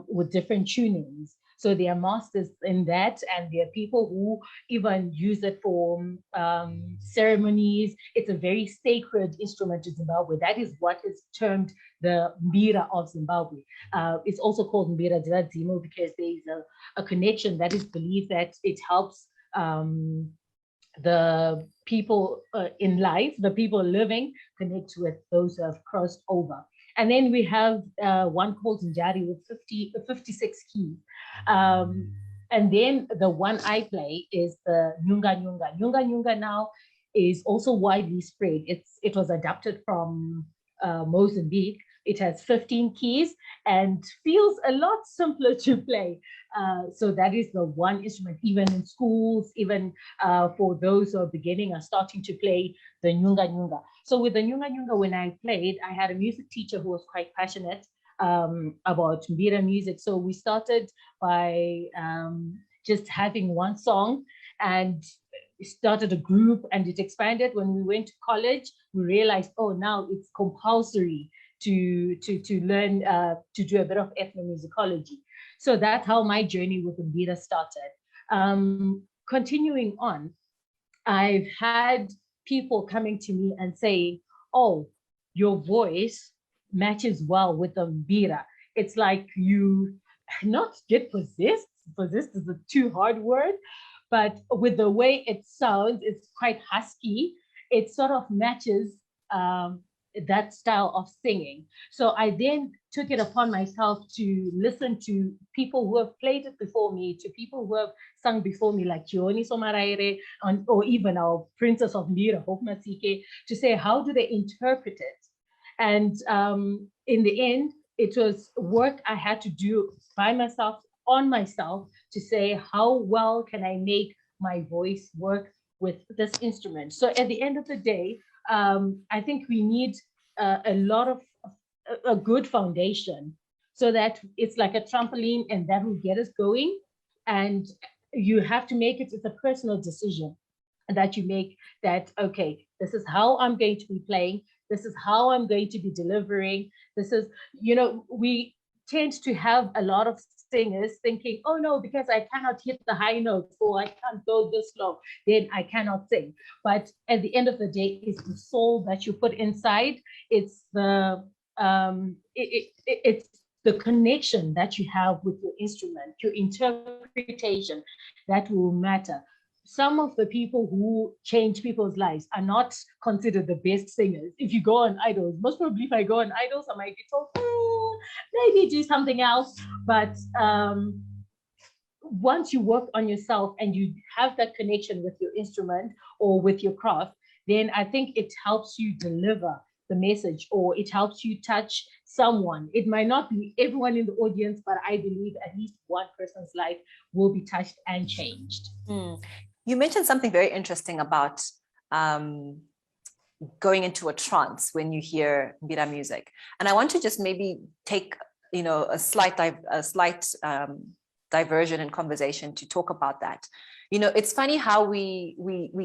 S5: with different tunings. So they are masters in that, and there are people who even use it for ceremonies. It's a very sacred instrument to Zimbabwe. That is what is termed the Mirror of Zimbabwe. It's also called Mirror of Zimbabwe because there is a connection that is believed that it helps the people in life, the people living, connect with those who have crossed over. And then we have one called Njari with 56 keys. And then the one I play is the Nyunga Nyunga. Nyunga Nyunga now is also widely spread. It was adapted from Mozambique. It has 15 keys and feels a lot simpler to play. So that is the one instrument, even in schools, even for those who are beginning, are starting to play the Nyunga Nyunga. So with the Nyunga Nyunga, when I played, I had a music teacher who was quite passionate about Mbira music. So we started by just having one song and started a group, and it expanded. When we went to college, we realized, oh, now it's compulsory to learn to do a bit of ethnomusicology. So that's how my journey with Mbira started. Continuing on, I've had people coming to me and saying, oh, your voice matches well with the Mbira. It's like you not get possessed. Possessed is a too hard word, but with the way it sounds, it's quite husky. It sort of matches that style of singing. So I then took it upon myself to listen to people who have played it before me, to people who have sung before me, like Chioni Somaraire, or even our Princess of Mira, Hope Masike, to say, how do they interpret it? And in the end, it was work I had to do by myself, on myself, to say, how well can I make my voice work with this instrument? So at the end of the day, I think we need a lot of a good foundation so that it's like a trampoline and that will get us going. And you have to make it, it's a personal decision that you make, that, okay, this is how I'm going to be playing. This is how I'm going to be delivering. This is, we tend to have a lot of singers thinking, oh no, because I cannot hit the high notes or I can't go this low, then I cannot sing. But at the end of the day, it's the soul that you put inside. It's the it's the connection that you have with your instrument, your interpretation, that will matter. Some of the people who change people's lives are not considered the best singers. If you go on Idols, most probably if I go on Idols, I might be told, maybe do something else. But once you work on yourself and you have that connection with your instrument or with your craft, then I think it helps you deliver the message, or it helps you touch someone. It might not be everyone in the audience, but I believe at least one person's life will be touched and changed.
S1: You mentioned something very interesting about going into a trance when you hear Mbira music. And I want to just maybe take, a slight diversion in conversation to talk about that. It's funny how we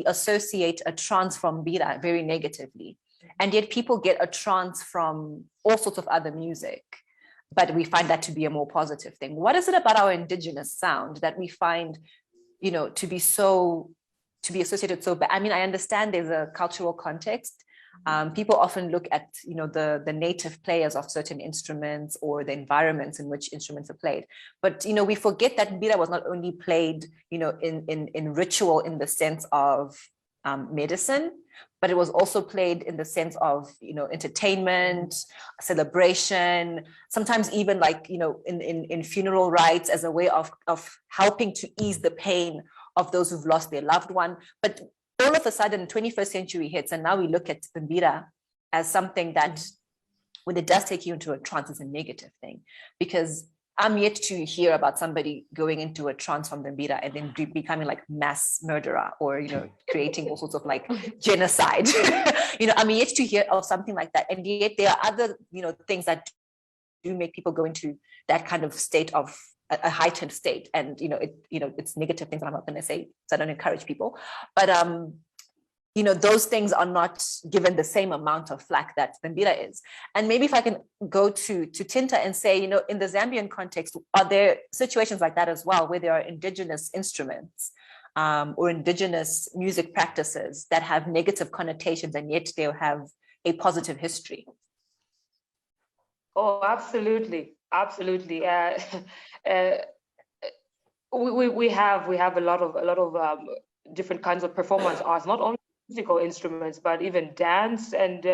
S1: associate a trance from Mbira very negatively. And yet people get a trance from all sorts of other music, but we find that to be a more positive thing. What is it about our indigenous sound that we find, to be associated so bad? I mean, I understand there's a cultural context. People often look at, the native players of certain instruments or the environments in which instruments are played. But, we forget that Mbira was not only played, in ritual in the sense of medicine, but it was also played in the sense of, entertainment, celebration, sometimes even like, in funeral rites as a way of helping to ease the pain of those who've lost their loved one. But all of a sudden, 21st century hits, and now we look at the Mbira as something that, when it does take you into a trance, is a negative thing, because I'm yet to hear about somebody going into a trance from the Mbira and then becoming like mass murderer or, creating all sorts of like genocide. I'm yet to hear of something like that. And yet there are other, things that do make people go into that kind of state of a heightened state. And, it's negative things that I'm not going to say, so I don't encourage people. But those things are not given the same amount of flack that the mbira is. And maybe if I can go to Tinta and say, in the Zambian context, are there situations like that as well, where there are indigenous instruments or indigenous music practices that have negative connotations and yet they'll have a positive history?
S2: Oh, absolutely, absolutely. We have a lot of different kinds of performance arts, not only musical instruments, but even dance and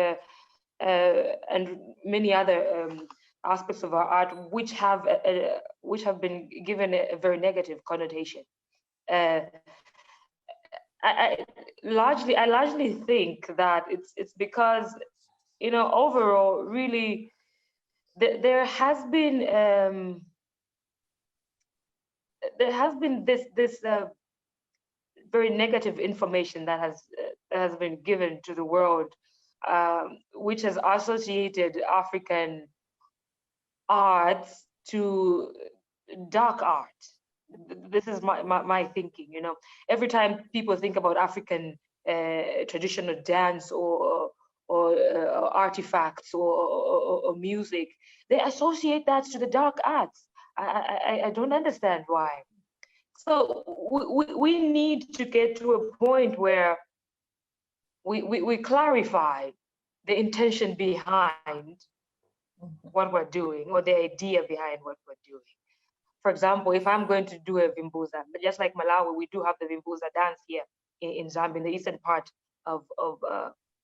S2: many other aspects of our art, which have been given a very negative connotation. I largely think that it's because overall, really, there has been this very negative information that has been given to the world, which has associated African arts to dark art. This is my thinking. Every time people think about African traditional dance or artifacts or music, they associate that to the dark arts. I don't understand why. So we need to get to a point where we clarify the intention behind what we're doing, or the idea behind what we're doing. For example, if I'm going to do a Vimbuza, just like Malawi, we do have the Vimbuza dance here in Zambia, in the eastern part of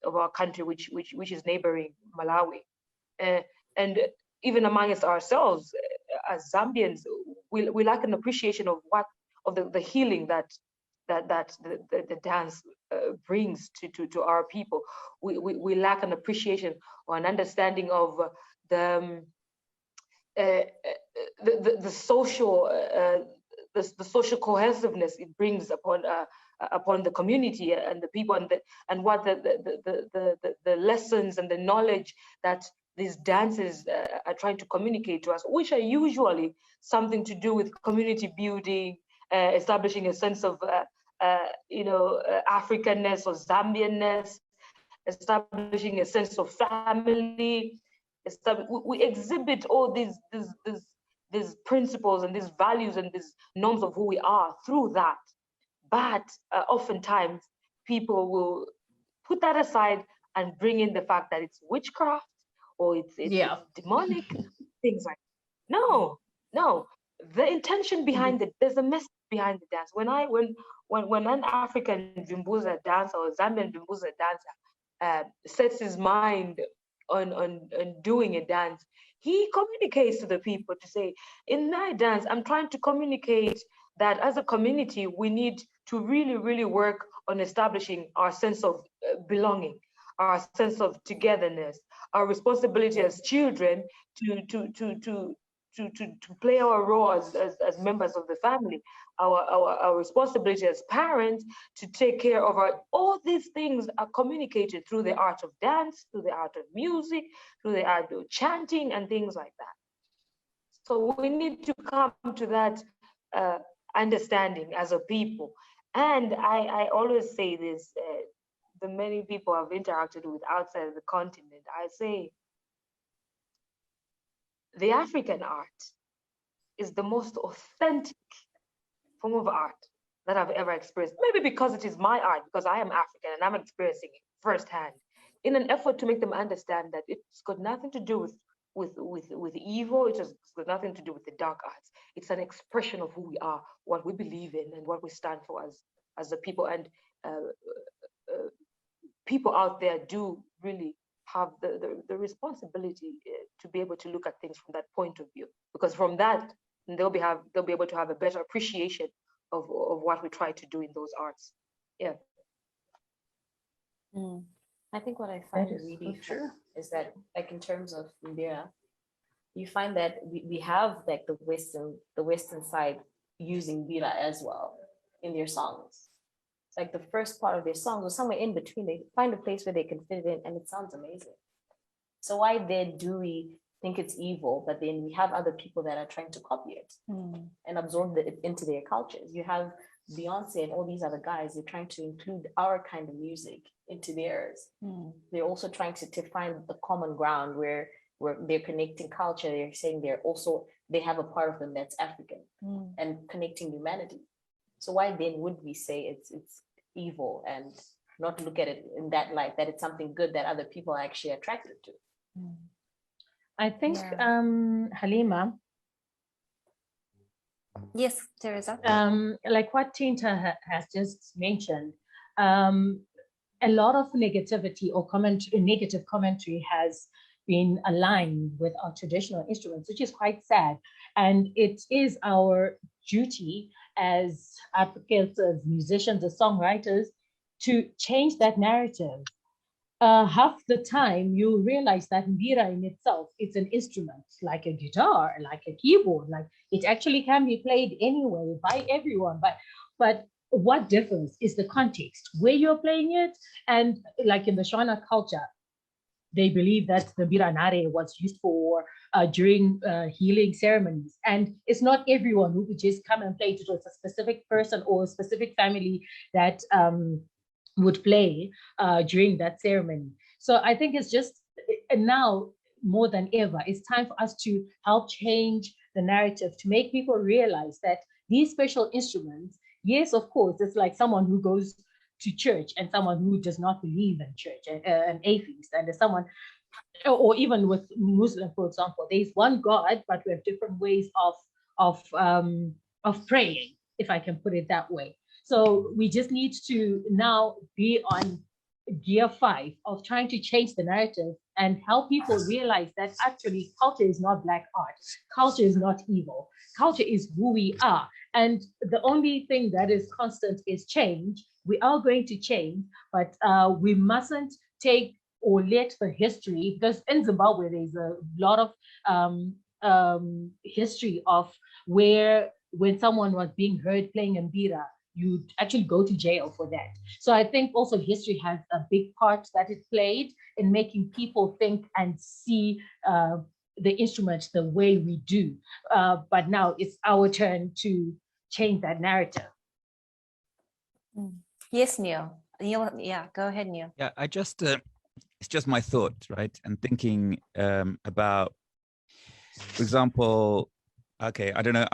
S2: our country, which is neighboring Malawi. And even amongst ourselves, as Zambians, we lack an appreciation of the healing that the dance brings to our people. We lack an appreciation or an understanding of the social the social cohesiveness it brings upon the community and the people, and what the lessons and the knowledge that these dances are trying to communicate to us, which are usually something to do with community building, establishing a sense of Africanness or Zambianness, establishing a sense of family. We exhibit all these principles and these values and these norms of who we are through that. But oftentimes people will put that aside and bring in the fact that it's witchcraft or it's demonic, things like that. No. The intention behind it, there's a message behind the dance. When an African Vimbuza dancer or Zambian Vimbuza dancer sets his mind on doing a dance, he communicates to the people to say, in my dance, I'm trying to communicate that as a community, we need to really, really work on establishing our sense of belonging, our sense of togetherness, our responsibility as children to play our role as members of the family, our responsibility as parents to take care of all these things are communicated through the art of dance, through the art of music, through the art of chanting and things like that. So we need to come to that understanding as a people. And I always say this, the many people I've interacted with outside of the continent, I say, the African art is the most authentic form of art that I've ever experienced. Maybe because it is my art, because I am African and I'm experiencing it firsthand, in an effort to make them understand that it's got nothing to do with evil. It's got nothing to do with the dark arts. It's an expression of who we are, what we believe in, and what we stand for as a people. And people out there do really have the responsibility to be able to look at things from that point of view, because from that they'll be able to have a better appreciation of what we try to do in those arts. Yeah.
S4: I think what I find really true is that, like, in terms of Mbira, you find that we have like the western side using Mbira as well in their songs. Like the first part of their songs or somewhere in between, they find a place where they can fit it in and it sounds amazing. So why then do we think it's evil, but then we have other people that are trying to copy it and absorb it into their cultures? You have Beyonce and all these other guys, they're trying to include our kind of music into theirs. They're also trying to find the common ground where they're connecting culture. They're saying they have a part of them that's African and connecting humanity. So why then would we say it's evil and not look at it in that light, that it's something good that other people are actually attracted to?
S5: I think, Halima.
S1: Yes, Teresa.
S5: Like what Tinta has just mentioned, a lot of negativity or negative commentary has been aligned with our traditional instruments, which is quite sad. And it is our duty as advocates, as musicians, as songwriters, to change that narrative. Half the time you realize that mbira in itself is an instrument, like a guitar, like a keyboard, like it actually can be played anyway by everyone. But what differs is the context where you're playing it. And like in the Shona culture, they believe that the biranare was used for during healing ceremonies. And it's not everyone who would just come and play it. It was a specific person or a specific family that would play during that ceremony. So I think it's just now more than ever, it's time for us to help change the narrative, to make people realize that these special instruments, yes, of course, it's like someone who goes to church and someone who does not believe in church, an atheist, and there's someone, or even with Muslim, for example, there's one God, but we have different ways of praying, if I can put it that way. So we just need to now be on gear 5 of trying to change the narrative and help people realize that actually culture is not black art. Culture is not evil. Culture is who we are. And the only thing that is constant is change. We are going to change, but we mustn't take or let the history, because in Zimbabwe, there's a lot of history of where when someone was being heard playing mbira, you'd actually go to jail for that. So I think also history has a big part that it played in making people think and see the instrument the way we do. But now it's our turn to change that narrative.
S1: Yes, Neil. Neil, yeah, go ahead, Neil.
S3: Yeah, I just, it's just my thought, right? And thinking about, for example, okay, I don't know,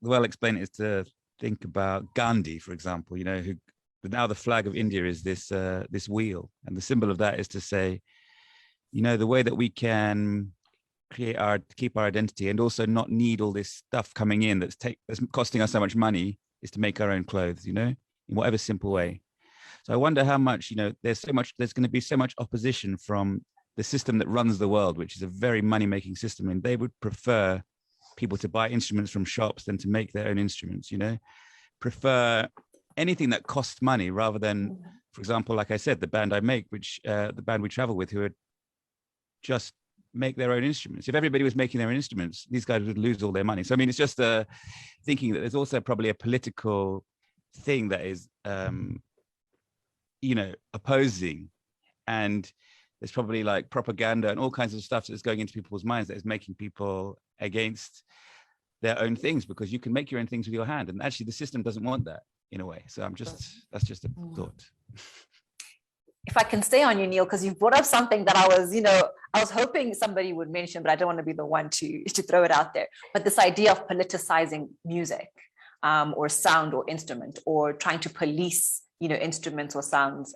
S3: the way I'll explain it is to think about Gandhi, for example, you know, who now the flag of India is this this wheel, and the symbol of that is to say, you know, the way that we can keep our identity and also not need all this stuff coming in that's costing us so much money is to make our own clothes, you know, in whatever simple way. So I wonder how much, you know, there's going to be so much opposition from the system that runs the world, which is a very money-making system, and they would prefer people to buy instruments from shops than to make their own instruments, you know, prefer anything that costs money rather than, for example, like I said, the band I make, which the band we travel with, who would just make their own instruments. If everybody was making their own instruments, these guys would lose all their money. So, I mean, it's just thinking that there's also probably a political thing that is, you know, opposing, and there's probably like propaganda and all kinds of stuff that's going into people's minds that is making people against their own things, because you can make your own things with your hand, and actually the system doesn't want that in a way. So that's just a thought.
S1: If I can stay on you, Neil, because you've brought up something that I was hoping somebody would mention, but I don't want to be the one to throw it out there. But this idea of politicizing music or sound or instrument, or trying to police, you know, instruments or sounds.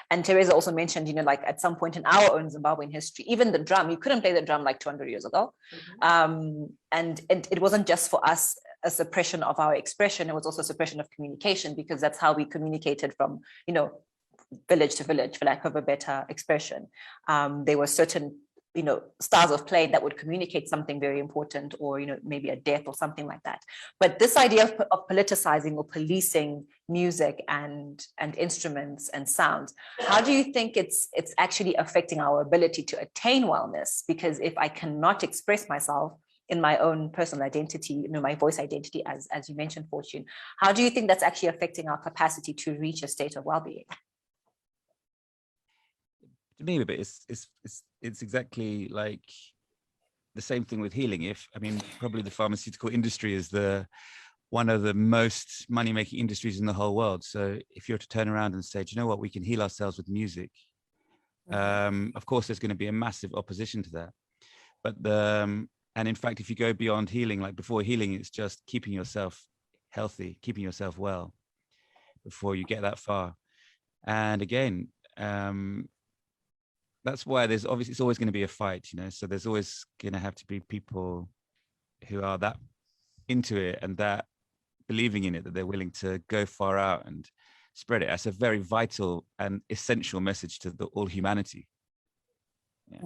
S1: And Teresa also mentioned, you know, like at some point in our own Zimbabwean history, even the drum, you couldn't play the drum like 200 years ago. And it wasn't just for us a suppression of our expression, it was also a suppression of communication, because that's how we communicated from, you know, village to village, for lack of a better expression. There were certain, you know, styles of play that would communicate something very important, or, you know, maybe a death or something like that. But this idea of politicizing or policing music and instruments and sounds, how do you think it's actually affecting our ability to attain wellness? Because if I cannot express myself in my own personal identity, you know, my voice identity, as you mentioned, Fortune, how do you think that's actually affecting our capacity to reach a state of well-being?
S3: To me, but it's exactly like the same thing with healing. I mean, probably the pharmaceutical industry is one of the most money-making industries in the whole world. So if you're to turn around and say, do you know what, we can heal ourselves with music, of course there's going to be a massive opposition to that. But and in fact, if you go beyond healing, like before healing, it's just keeping yourself healthy, keeping yourself well before you get that far. And again, that's why there's obviously, it's always going to be a fight, you know, so there's always going to have to be people who are that into it and that believing in it, that they're willing to go far out and spread it. That's a very vital and essential message to all humanity. Yeah.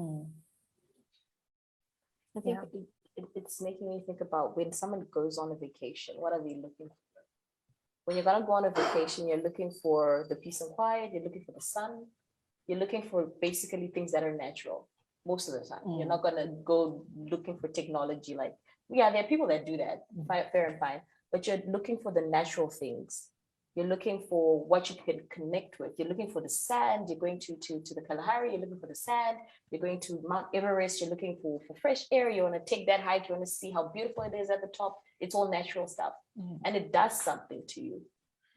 S4: I think it's making me think about when someone goes on a vacation, what are they looking for? When you're gonna go on a vacation, you're looking for the peace and quiet, you're looking for the sun, you're looking for basically things that are natural most of the time. You're not gonna go looking for technology. Like, yeah, there are people that do that, fair and fine, but you're looking for the natural things. You're looking for what you can connect with. You're looking for the sand. You're going to the Kalahari. You're looking for the sand. You're going to Mount Everest. You're looking for fresh air. You want to take that hike. You want to see how beautiful it is at the top. It's all natural stuff, and it does something to you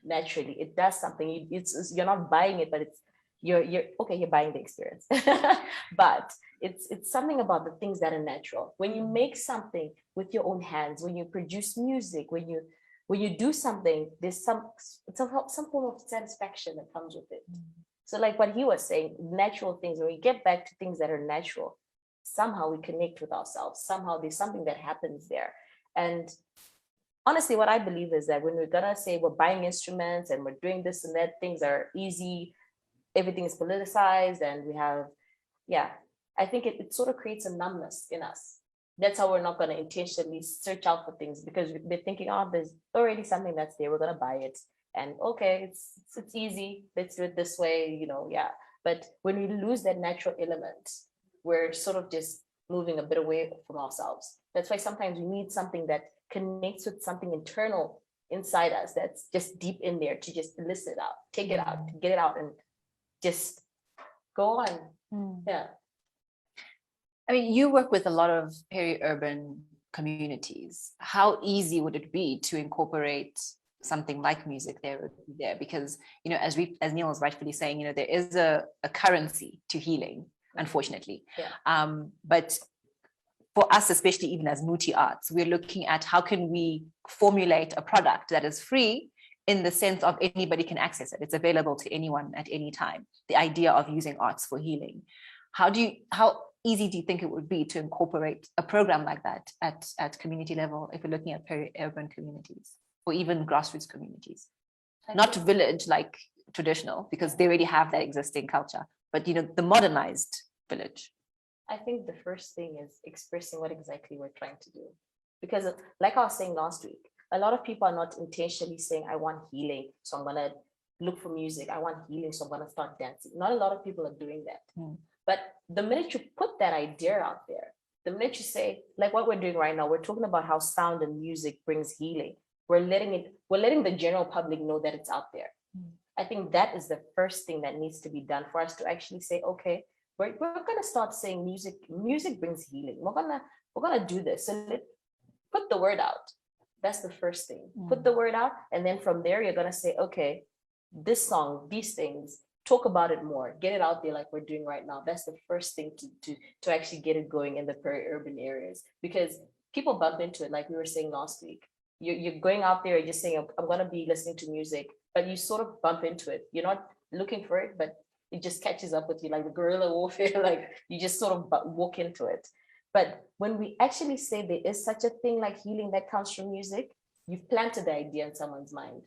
S4: naturally. It does something. You're not buying it, but you're okay. You're buying the experience, but it's something about the things that are natural. When you make something with your own hands, when you produce music, when you do something, there's some form of satisfaction that comes with it. So like what he was saying, natural things, when we get back to things that are natural, somehow we connect with ourselves. Somehow there's something that happens there. And honestly, what I believe is that when we're gonna say we're buying instruments and we're doing this and that, things are easy, everything is politicized, and we have, I think it sort of creates a numbness in us. That's how we're not going to intentionally search out for things, because we're thinking, oh, there's already something that's there, we're going to buy it, and okay, it's easy, let's do it this way, you know. But when we lose that natural element, we're sort of just moving a bit away from ourselves. That's why sometimes we need something that connects with something internal inside us, that's just deep in there, to just elicit out, take it out, get it out, and just go on.
S1: I mean, you work with a lot of peri-urban communities. How easy would it be to incorporate something like music there? Because, you know, as Neil was rightfully saying, you know, there is a currency to healing, unfortunately. But for us, especially even as MutiARTS, we're looking at how can we formulate a product that is free, in the sense of anybody can access it. It's available to anyone at any time. The idea of using arts for healing. How easy do you think it would be to incorporate a program like that at community level, if we're looking at peri-urban communities or even grassroots communities? Not village like traditional, because they already have that existing culture, but you know, the modernized village.
S4: I think the first thing is expressing what exactly we're trying to do. Because like I was saying last week, a lot of people are not intentionally saying, I want healing, so I'm gonna look for music. I want healing, so I'm gonna start dancing. Not a lot of people are doing that. But the minute you put that idea out there, the minute you say, like what we're doing right now, we're talking about how sound and music brings healing. We're letting the general public know that it's out there. I think that is the first thing that needs to be done for us to actually say, okay, we're gonna start saying music brings healing. We're gonna do this. So put the word out. That's the first thing. Put the word out, and then from there you're gonna say, okay, this song, these things, talk about it more, get it out there like we're doing right now. That's the first thing to actually get it going in the peri-urban areas, because people bump into it, like we were saying last week. You're going out there, you're saying, I'm gonna be listening to music, but you sort of bump into it. You're not looking for it, but it just catches up with you, like the guerrilla warfare, like you just sort of walk into it. But when we actually say there is such a thing like healing that comes from music, you've planted the idea in someone's mind.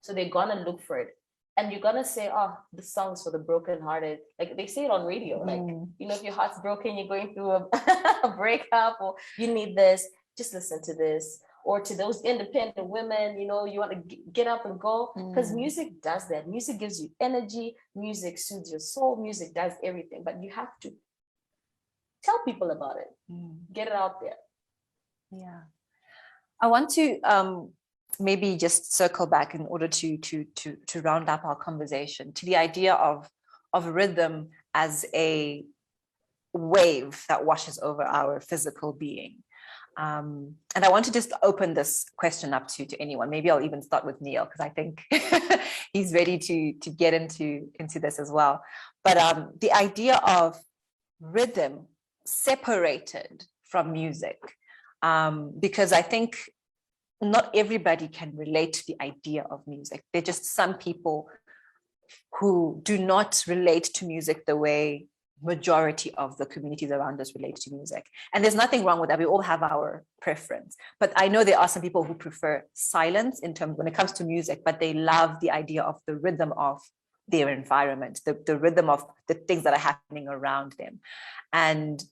S4: So they're gonna look for it. And you're gonna say, oh, this song's for the brokenhearted. Like they say it on radio, like, you know, if your heart's broken, you're going through a breakup, or you need this, just listen to this. Or to those independent women, you know, you want to get up and go, because music does that. Music gives you energy, music soothes your soul, music does everything, but you have to tell people about it, get it out there.
S1: Yeah. I want to maybe just circle back in order to round up our conversation to the idea of rhythm as a wave that washes over our physical being. And I want to just open this question up to anyone. Maybe I'll even start with Neil, because I think he's ready to get into this as well. But the idea of rhythm separated from music, because I think not everybody can relate to the idea of music. There are just some people who do not relate to music the way majority of the communities around us relate to music. And there's nothing wrong with that. We all have our preference. But I know there are some people who prefer silence in terms when it comes to music, but they love the idea of the rhythm of their environment, the rhythm of the things that are happening around them, and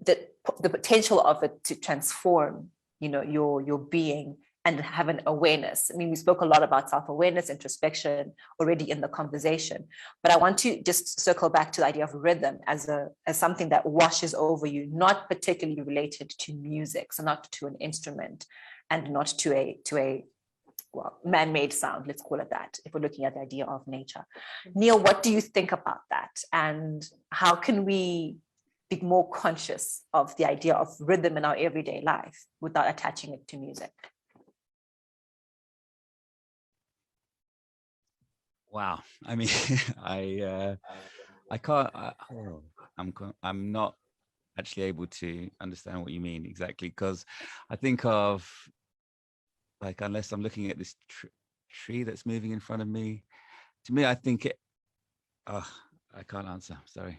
S1: the potential of it to transform, you know, your being and have an awareness. I mean, we spoke a lot about self-awareness, introspection already in the conversation, but I want to just circle back to the idea of rhythm as something that washes over you, not particularly related to music, so not to an instrument and not to a well, man-made sound, let's call it that, if we're looking at the idea of nature. Neil, what do you think about that? And how can we be more conscious of the idea of rhythm in our everyday life without attaching it to music?
S3: Wow. I mean, I can't, I'm not actually able to understand what you mean exactly, because I think of, like, unless I'm looking at this tree that's moving in front of me, to me, I think it, I can't answer, sorry.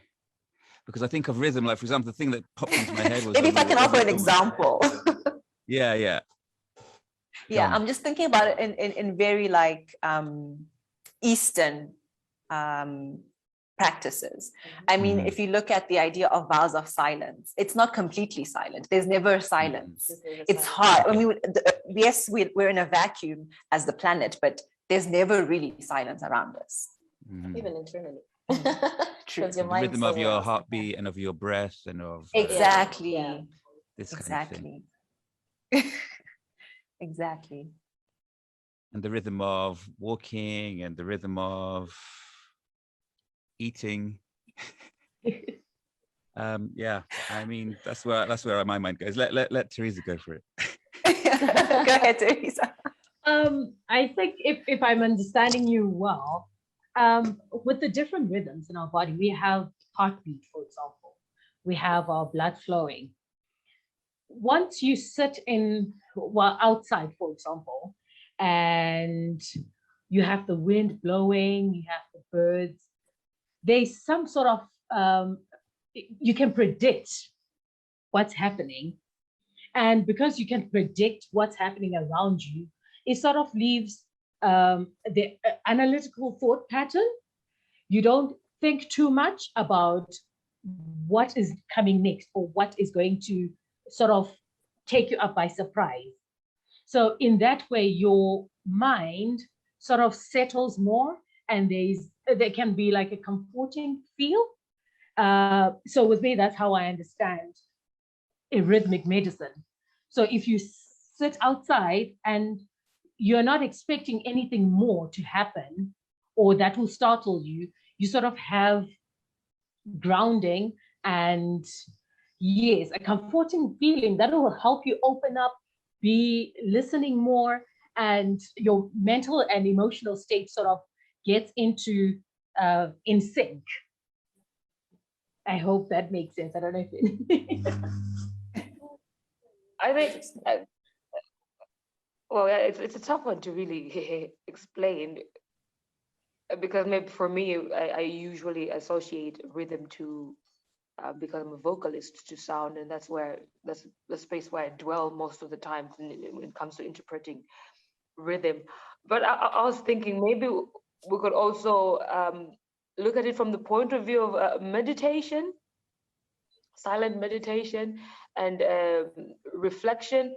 S3: Because I think of rhythm, like, for example, the thing that popped into my head was—
S1: Maybe if I can offer an example.
S3: Yeah.
S1: Yeah, I'm just thinking about it in very like Eastern practices. I mean, if you look at the idea of vows of silence, it's not completely silent. There's never silence. It's hard. I mean, yes, we're in a vacuum as the planet, but there's never really silence around us.
S4: Even internally.
S1: True.
S3: The rhythm of your heartbeat and of your breath and of
S1: exactly.
S3: This kind of thing.
S1: Exactly.
S3: And the rhythm of walking and the rhythm of eating. Yeah, I mean, that's where my mind goes. Let Teresa go for it.
S1: Go ahead, Teresa.
S5: I think if I'm understanding you well, with the different rhythms in our body, we have heartbeat, for example. We have our blood flowing. Once you sit outside, for example, and you have the wind blowing, you have the birds, there's some sort of, you can predict what's happening. And because you can predict what's happening around you, it sort of leaves the analytical thought pattern. You don't think too much about what is coming next or what is going to sort of take you up by surprise. So in that way, your mind sort of settles more, and there can be like a comforting feel. So with me, that's how I understand a rhythmic medicine. So if you sit outside and you're not expecting anything more to happen or that will startle you, you sort of have grounding and, yes, a comforting feeling that will help you open up, be listening more, and your mental and emotional state sort of gets into in sync. I hope that makes sense. I don't know if it
S2: I think, well, it's a tough one to really explain, because maybe for me, I usually associate rhythm to, because I'm a vocalist, to sound, and that's the space where I dwell most of the time when it comes to interpreting rhythm. But I was thinking maybe we could also look at it from the point of view of meditation, silent meditation, and reflection.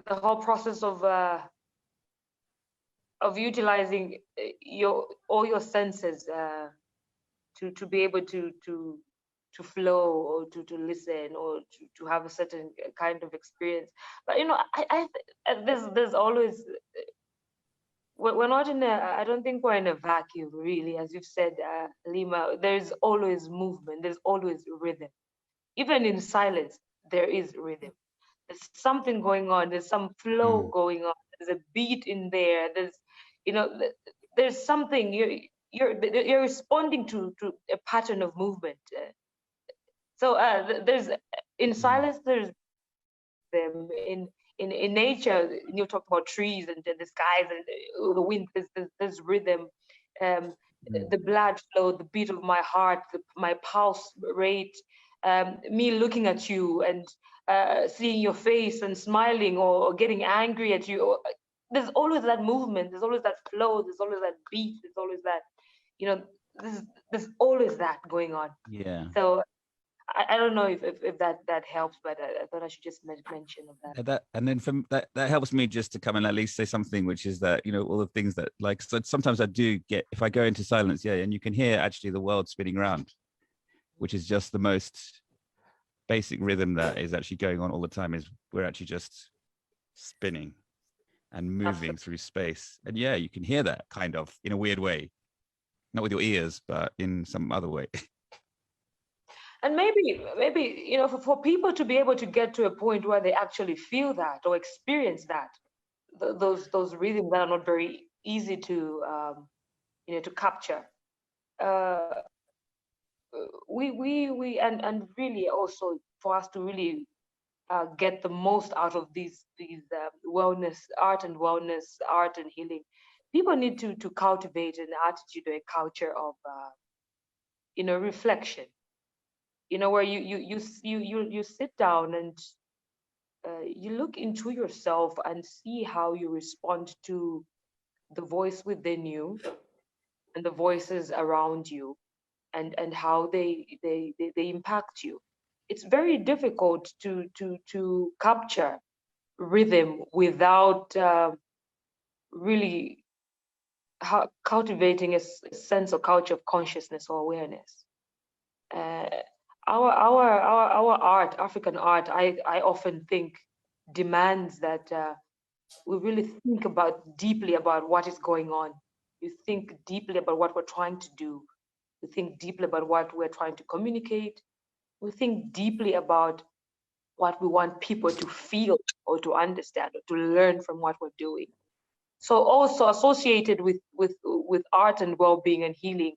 S2: The whole process of utilizing all your senses to be able to flow, or to listen, or to have a certain kind of experience. But there's always, we're not in I don't think we're in a vacuum, really. As you've said, Lima, there's always movement, there's always rhythm. Even in silence, there is rhythm. There's something going on. There's some flow going on. There's a beat in there. There's, you know, there's something you're responding to a pattern of movement. So there's in silence. There's them in nature. You talk about trees and the skies and the wind. There's rhythm. The blood flow, the beat of my heart, my pulse rate. Me looking at you and seeing your face and smiling or getting angry at you. There's always that movement. There's always that flow. There's always that beat. There's always that, you know, there's always that going on.
S3: Yeah.
S2: So I don't know if that helps, but I thought I should just mention of that.
S3: And then from that helps me just to come and at least say something, which is that, you know, all the things that, like, so sometimes I do get, if I go into silence, and you can hear actually the world spinning around, which is just the most basic rhythm that is actually going on all the time, is we're actually just spinning and moving through space. And you can hear that kind of in a weird way, not with your ears, but in some other way.
S2: And maybe, you know, for people to be able to get to a point where they actually feel that or experience that, those rhythms that are not very easy to, you know, to capture. We and really also for us to really get the most out of these wellness, art and healing, people need to cultivate an attitude or a culture of, you know, reflection. You know, where you sit down and you look into yourself and see how you respond to the voice within you and the voices around you, and how they impact you. It's very difficult to capture rhythm without really cultivating a sense or culture of consciousness or awareness. Our art, African art, I often think demands that we really think deeply about what is going on. You think deeply about what we're trying to do. We think deeply about what we're trying to communicate. We think deeply about what we want people to feel or to understand or to learn from what we're doing. So also associated with art and well-being and healing,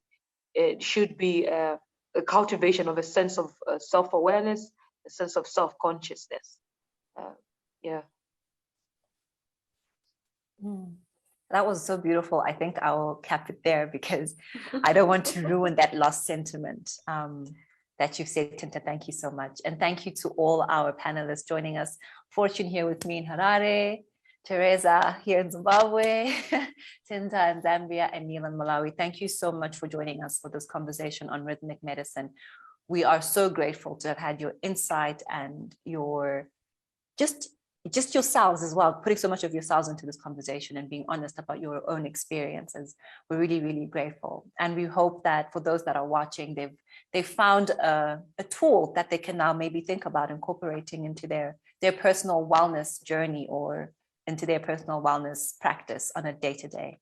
S2: it should be a cultivation of a sense of self-awareness, a sense of self-consciousness.
S1: That was so beautiful. I think I will cap it there because I don't want to ruin that last sentiment that you've said, Tinta. Thank you so much. And thank you to all our panelists joining us. Fortune here with me in Harare, Teresa here in Zimbabwe, Tinta in Zambia, and Neil in Malawi. Thank you so much for joining us for this conversation on rhythmic medicine. We are so grateful to have had your insight and your just yourselves as well, putting so much of yourselves into this conversation and being honest about your own experiences. We're really, really grateful. And we hope that for those that are watching, they've found a tool that they can now maybe think about incorporating into their personal wellness journey or into their personal wellness practice on a day-to-day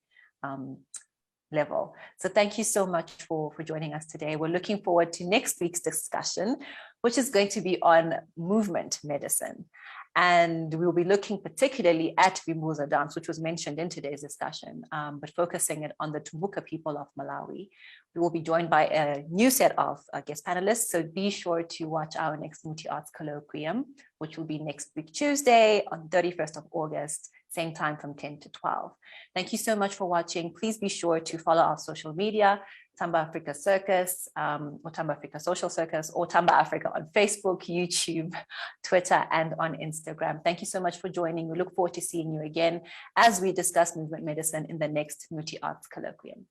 S1: level. So thank you so much for joining us today. We're looking forward to next week's discussion, which is going to be on movement medicine. And we'll be looking particularly at Vimbuza dance, which was mentioned in today's discussion, but focusing it on the Tumbuka people of Malawi. We will be joined by a new set of guest panelists, so be sure to watch our next MutiARTS Colloquium, which will be next week, Tuesday, on 31st of August, same time from 10 to 12. Thank you so much for watching. Please be sure to follow our social media, Tamba Africa Circus, or Tamba Africa Social Circus, or Tamba Africa on Facebook, YouTube, Twitter, and on Instagram. Thank you so much for joining. We look forward to seeing you again as we discuss movement medicine in the next MutiARTS Colloquium.